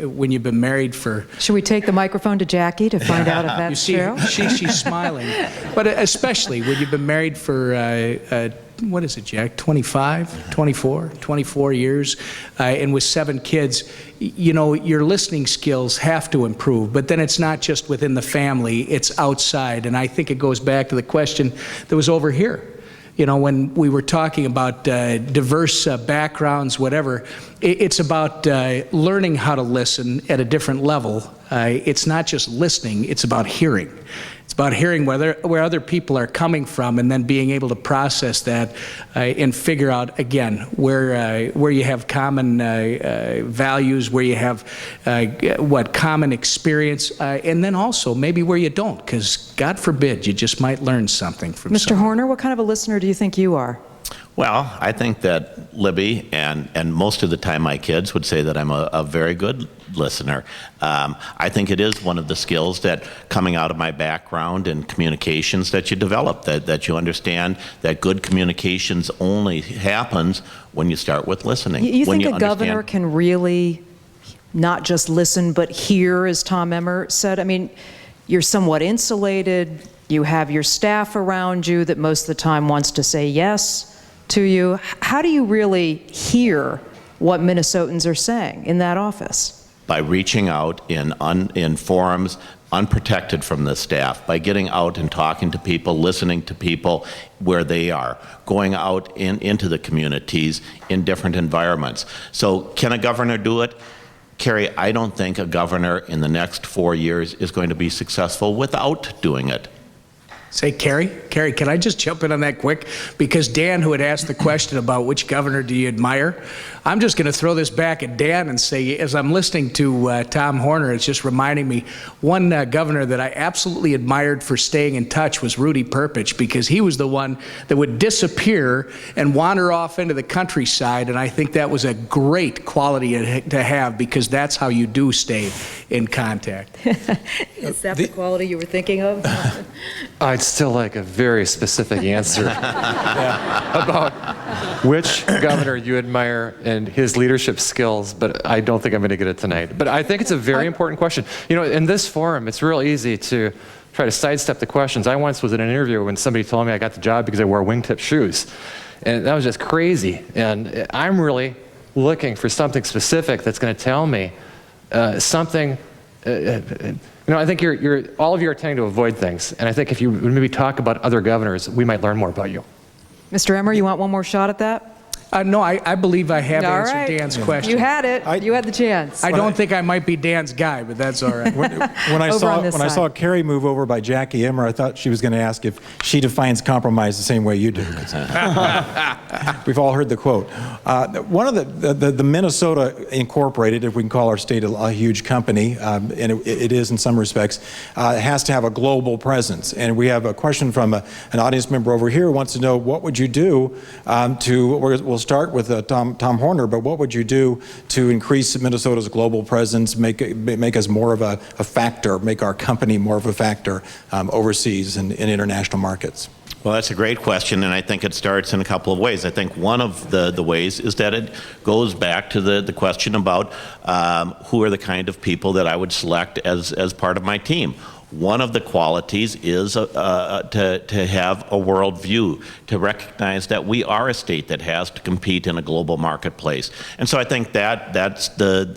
when you've been married for... Should we take the microphone to Jackie to find out if that's true? She's smiling. But especially when you've been married for, what is it, Jack, 25, 24 years, and with 7 kids, you know, your listening skills have to improve. But then it's not just within the family, it's outside. And I think it goes back to the question that was over here. You know, when we were talking about diverse backgrounds, whatever, it's about learning how to listen at a different level. It's not just listening, it's about hearing. It's about hearing where other people are coming from, and then being able to process that and figure out, again, where you have common values, where you have common experience, and then also maybe where you don't, because God forbid you just might learn something from Mr. someone. Horner, what kind of a listener do you think you are? Well, I think that Libby and most of the time my kids would say that I'm a very good listener. I think it is one of the skills that, coming out of my background in communications, that you develop, that you understand that good communications only happens when you start with listening. You think a governor can really not just listen but hear, as Tom Emmer said? I mean, you're somewhat insulated. You have your staff around you that most of the time wants to say yes to you. How do you really hear what Minnesotans are saying in that office? By reaching out in forums unprotected from the staff, by getting out and talking to people, listening to people where they are, going out into the communities in different environments. So can a governor do it? Kerri, I don't think a governor in the next 4 years is going to be successful without doing it. Say, Kerri, can I just jump in on that quick? Because Dan, who had asked the question about which governor do you admire, I'm just going to throw this back at Dan and say, as I'm listening to Tom Horner, it's just reminding me, one governor that I absolutely admired for staying in touch was Rudy Perpich, because he was the one that would disappear and wander off into the countryside, and I think that was a great quality to have, because that's how you do stay in contact. Is that the quality you were thinking of? I'd still like a very specific answer about which governor you admire and his leadership skills, but I don't think I'm going to get it tonight. But I think it's a very important question. You know, in this forum, it's real easy to try to sidestep the questions. I once was in an interview when somebody told me I got the job because I wore wingtip shoes. And that was just crazy. And I'm really looking for something specific that's going to tell me something. I think all of you are tending to avoid things. And I think if you maybe talk about other governors, we might learn more about you. Mr. Emmer, you want one more shot at that? No, I believe I have All answered right. Dan's question. You had it. You had the chance. I don't think I might be Dan's guy, but that's all right. When I saw Kerri move over by Jackie Emmer, I thought she was going to ask if she defines compromise the same way you do. We've all heard the quote. One of the Minnesota Incorporated, if we can call our state a huge company, and it is in some respects, has to have a global presence. And we have a question from an audience member over here who wants to know, what would you do we'll start with Tom Horner, but what would you do to increase Minnesota's global presence, make us more of a factor, make our company more of a factor overseas and in international markets? Well, that's a great question, and I think it starts in a couple of ways. I think one of the ways is that it goes back to the question about who are the kind of people that I would select as part of my team. One of the qualities is to have a worldview, to recognize that we are a state that has to compete in a global marketplace. And so I think that's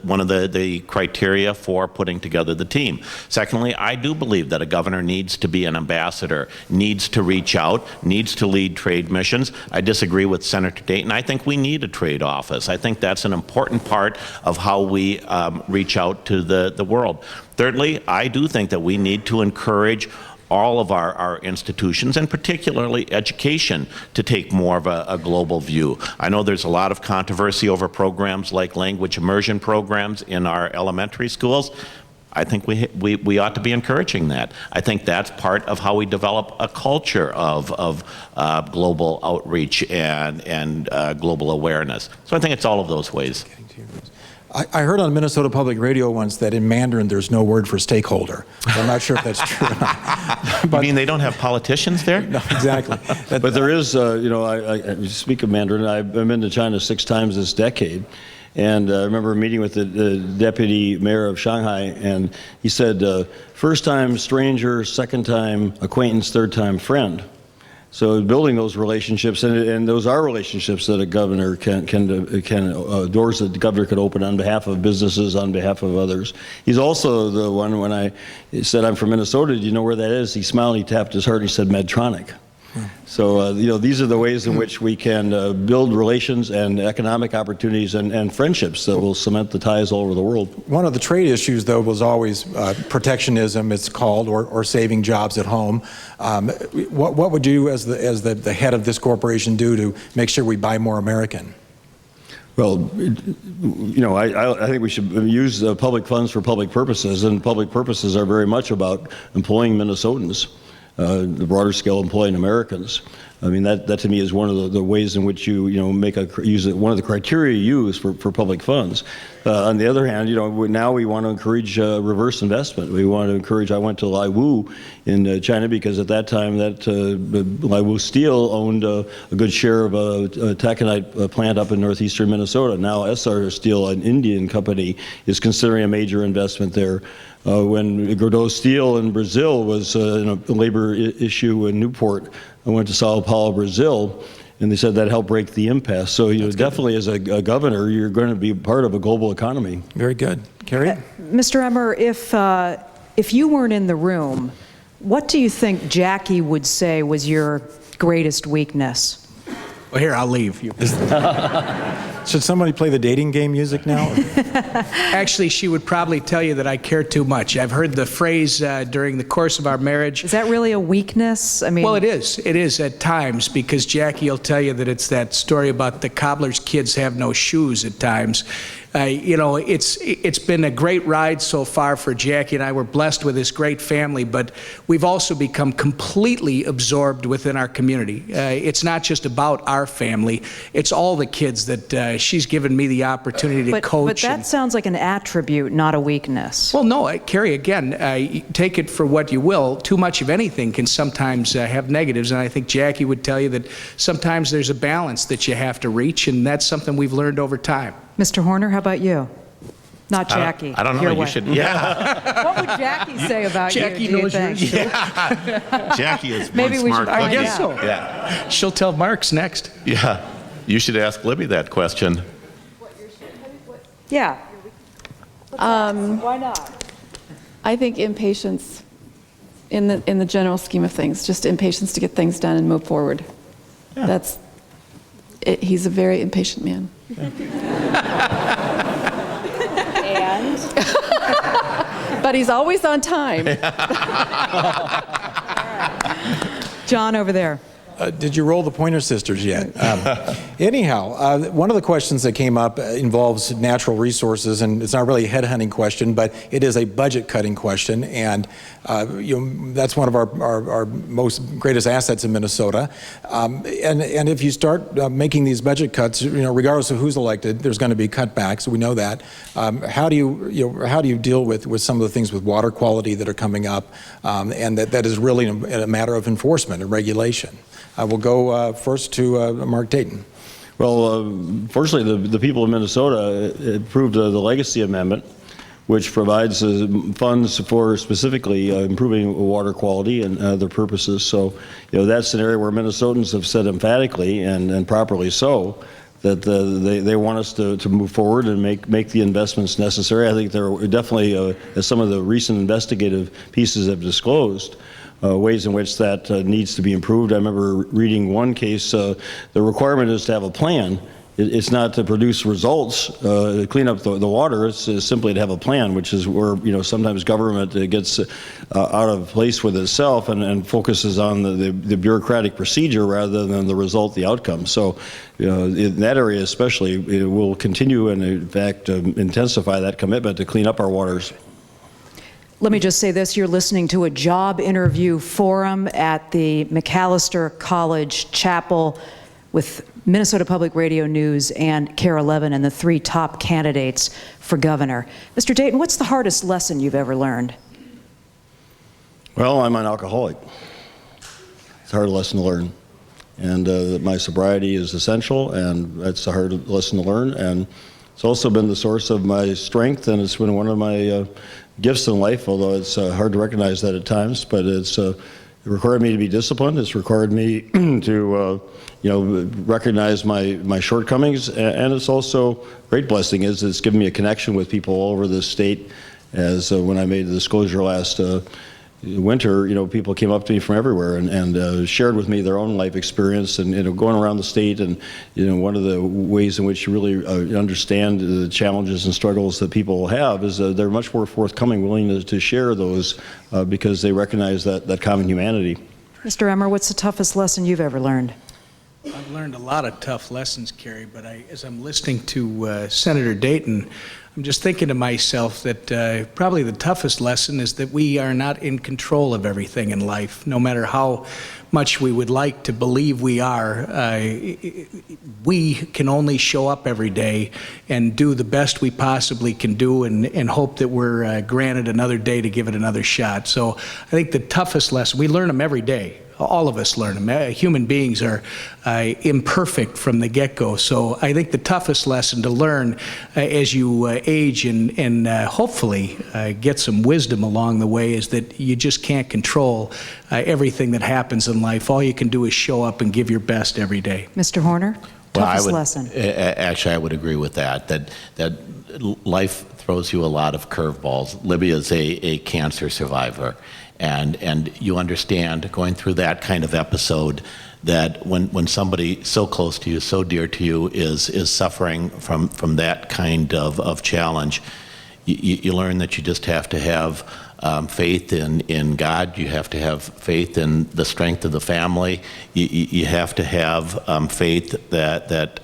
one of the criteria for putting together the team. Secondly, I do believe that a governor needs to be an ambassador, needs to reach out, needs to lead trade missions. I disagree with Senator Dayton. I think we need a trade office. I think that's an important part of how we reach out to the world. Thirdly, I do think that we need to encourage all of our institutions, and particularly education, to take more of a global view. I know there's a lot of controversy over programs like language immersion programs in our elementary schools. I think we ought to be encouraging that. I think that's part of how we develop a culture of global outreach and global awareness. So I think it's all of those ways. I heard on Minnesota Public Radio once that in Mandarin there's no word for stakeholder. I'm not sure if that's true or not. You mean they don't have politicians there? No, exactly. But there is, I speak of Mandarin. I've been to China 6 times this decade. And I remember meeting with the deputy mayor of Shanghai, and he said, first time stranger, second time acquaintance, third time friend. So building those relationships, and those are relationships that a governor can doors that the governor could open on behalf of businesses, on behalf of others. He's also the one, when I said I'm from Minnesota, do you know where that is? He smiled, he tapped his heart, and he said Medtronic. So, these are the ways in which we can build relations and economic opportunities and friendships that will cement the ties all over the world. One of the trade issues, though, was always protectionism, it's called, or saving jobs at home. What would you, as the head of this corporation, do to make sure we buy more American? Well, I think we should use public funds for public purposes, and public purposes are very much about employing Minnesotans. The broader scale employing Americans. I mean, that to me is one of the ways in which you use one of the criteria you use for public funds. On the other hand, now we want to encourage reverse investment. We want to encourage. I went to Laiwu in China because at that time that Laiwu Steel owned a good share of a taconite plant up in northeastern Minnesota. Now SR Steel, an Indian company, is considering a major investment there. When Gerdau Steel in Brazil was in a labor issue in Newport, I went to Sao Paulo, Brazil, and they said that helped break the impasse. So definitely as a governor, you're going to be part of a global economy. Very good. Kerri? Mr. Emmer, if you weren't in the room, what do you think Jackie would say was your greatest weakness? Well, here, I'll leave. Should somebody play the dating game music now? Actually, she would probably tell you that I care too much. I've heard the phrase during the course of our marriage. Is that really a weakness? I mean, well, it is. It is at times, because Jackie will tell you that it's that story about the cobbler's kids have no shoes at times. It's been a great ride so far for Jackie and I. We're blessed with this great family, but we've also become completely absorbed within our community. It's not just about our family. It's all the kids that she's given me the opportunity to coach. But that sounds like an attribute, not a weakness. Well, no, Kerri, again, take it for what you will. Too much of anything can sometimes have negatives, and I think Jackie would tell you that sometimes there's a balance that you have to reach, and that's something we've learned over time. Mr. Horner, how about you? Not Jackie. I don't know. Your You way. should. Yeah. What would Jackie say about Jackie you, do you knows think? yours, too. Yeah. Jackie is Maybe one we smart should find cookie. I guess so. Yeah. She'll tell Mark's next. Yeah. You should ask Libby that question. Yeah. Why not? I think impatience, in the general scheme of things, just impatience to get things done and move forward. Yeah. That's it, he's a very impatient man. And? But he's always on time. John over there. Did you roll the Pointer Sisters yet? Anyhow, one of the questions that came up involves natural resources, and it's not really a headhunting question, but it is a budget-cutting question, and that's one of our most greatest assets in Minnesota. And if you start making these budget cuts, regardless of who's elected, there's going to be cutbacks. We know that. How do you deal with some of the things with water quality that are coming up, and that is really a matter of enforcement and regulation? We'll go first to Mark Dayton. Well, fortunately, the people of Minnesota approved the Legacy Amendment, which provides funds for specifically improving water quality and other purposes. So, that's an area where Minnesotans have said emphatically, and properly so, that they want us to move forward and make the investments necessary. I think there are definitely, as some of the recent investigative pieces have disclosed, ways in which that needs to be improved. I remember reading one case, the requirement is to have a plan. It's not to produce results, clean up the water, it's simply to have a plan, which is where, sometimes government gets out of place with itself and focuses on the bureaucratic procedure rather than the result, the outcome. So, in that area especially, we'll continue and in fact intensify that commitment to clean up our waters. Let me just say this, you're listening to a job interview forum at the McAllister College Chapel with Minnesota Public Radio News and KARE 11 and the three top candidates for governor. Mr. Dayton, what's the hardest lesson you've ever learned? Well, I'm an alcoholic. It's a hard lesson to learn. And my sobriety is essential, and that's a hard lesson to learn. And it's also been the source of my strength, and it's been one of my gifts in life, although it's hard to recognize that at times. But it required me to be disciplined. It's required me to recognize my shortcomings, and it's also a great blessing is it's given me a connection with people all over the state. As when I made the disclosure last winter, people came up to me from everywhere and shared with me their own life experience, and going around the state, and one of the ways in which you really understand the challenges and struggles that people have is they're much more forthcoming, willing to share those because they recognize that common humanity. Mr. Emmer, what's the toughest lesson you've ever learned? I've learned a lot of tough lessons, Kerri, but as I'm listening to Senator Dayton, I'm just thinking to myself that probably the toughest lesson is that we are not in control of everything in life, no matter how much we would like to believe we are. We can only show up every day and do the best we possibly can do and hope that we're granted another day to give it another shot. So I think the toughest lesson, we learn them every day. All of us learn them. Human beings are imperfect from the get-go. So I think the toughest lesson to learn as you age and hopefully get some wisdom along the way is that you just can't control everything that happens in life. All you can do is show up and give your best every day. Mr. Horner, toughest lesson. Actually, I would agree with that life throws you a lot of curveballs. Libby is a cancer survivor. And you understand going through that kind of episode that when somebody so close to you, so dear to you is suffering from that kind of challenge, you learn that you just have to have faith in God. You have to have faith in the strength of the family. You have to have faith that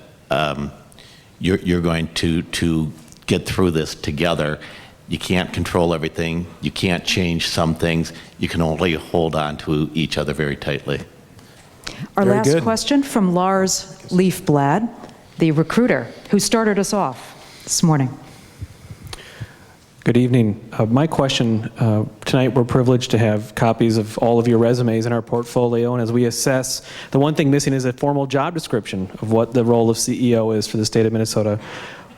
you're going to get through this together. You can't control everything. You can't change some things. You can only hold on to each other very tightly. Our last question from Lars Leafblad, the recruiter, who started us off this morning. Good evening. My question, tonight we're privileged to have copies of all of your resumes in our portfolio, and as we assess, the one thing missing is a formal job description of what the role of CEO is for the state of Minnesota.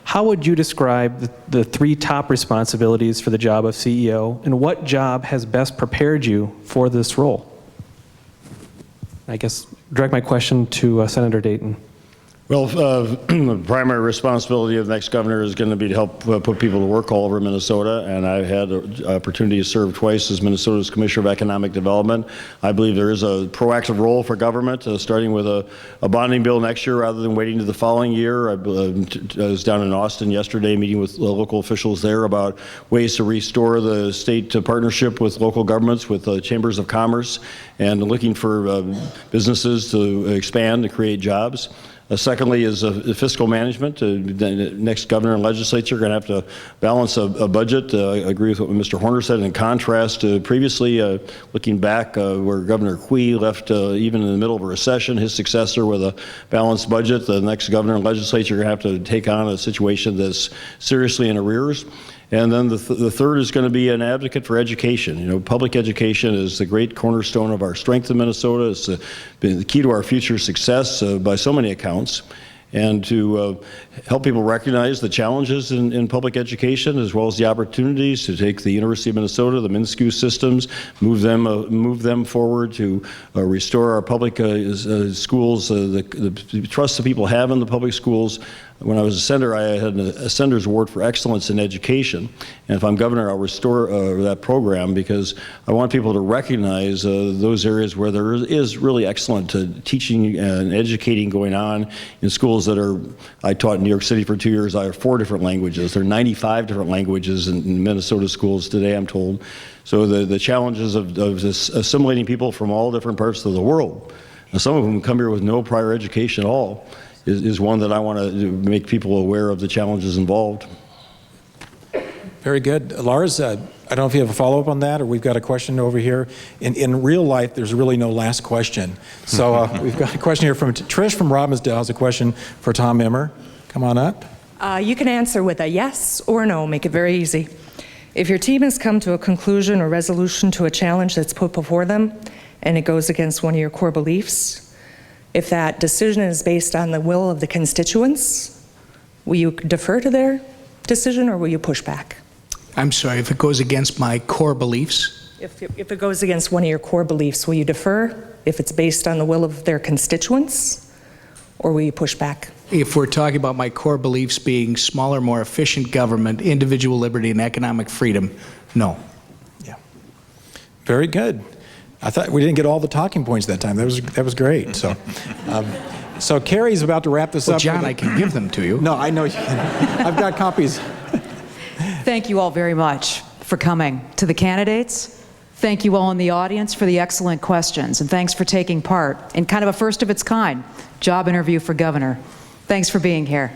how would you describe the 3 top responsibilities for the job of CEO, and what job has best prepared you for this role? I guess direct my question to Senator Dayton. Well, the primary responsibility of the next governor is going to be to help put people to work all over Minnesota, and I've had the opportunity to serve twice as Minnesota's Commissioner of Economic Development. I believe there is a proactive role for government, starting with a bonding bill next year rather than waiting to the following year. I was down in Austin yesterday meeting with local officials there about ways to restore the state partnership with local governments, with chambers of commerce, and looking for businesses to expand and create jobs. Secondly is fiscal management. The next governor and legislature are going to have to balance a budget. I agree with what Mr. Horner said. In contrast to previously, looking back where Governor Quee left even in the middle of a recession, his successor with a balanced budget, the next governor and legislature are going to have to take on a situation that's seriously in arrears. And then the third is going to be an advocate for education. You know, public education is the great cornerstone of our strength in Minnesota. It's been the key to our future success by so many accounts. And to help people recognize the challenges in public education as well as the opportunities to take the University of Minnesota, the MnSCU systems, move them forward to restore our public schools, the trust that people have in the public schools. When I was a senator, I had a Senator's Award for Excellence in Education. And if I'm governor, I'll restore that program because I want people to recognize those areas where there is really excellent teaching and educating going on in schools that are, I taught in New York City for 2 years. I have 4 different languages. There are 95 different languages in Minnesota schools today, I'm told. So the challenges of assimilating people from all different parts of the world, and some of them come here with no prior education at all, is one that I want to make people aware of the challenges involved. Very good. Lars, I don't know if you have a follow-up on that, or we've got a question over here. In real life, there's really no last question. So we've got a question here from Trish from Robbinsdale has a question for Tom Emmer. Come on up. You can answer with a yes or no, make it very easy. If your team has come to a conclusion or resolution to a challenge that's put before them, and it goes against one of your core beliefs, if that decision is based on the will of the constituents, will you defer to their decision or will you push back? I'm sorry, if it goes against my core beliefs? If it goes against one of your core beliefs, will you defer if it's based on the will of their constituents or will you push back? If we're talking about my core beliefs being smaller, more efficient government, individual liberty, and economic freedom, no. Yeah. Very good. I thought we didn't get all the talking points that time. That was great. So, so Kerri's about to wrap this up. John, I can give them to you. No, I know you can. I've got copies. Thank you all very much for coming. To the candidates, thank you all in the audience for the excellent questions, and thanks for taking part in kind of a first of its kind job interview for governor. Thanks for being here.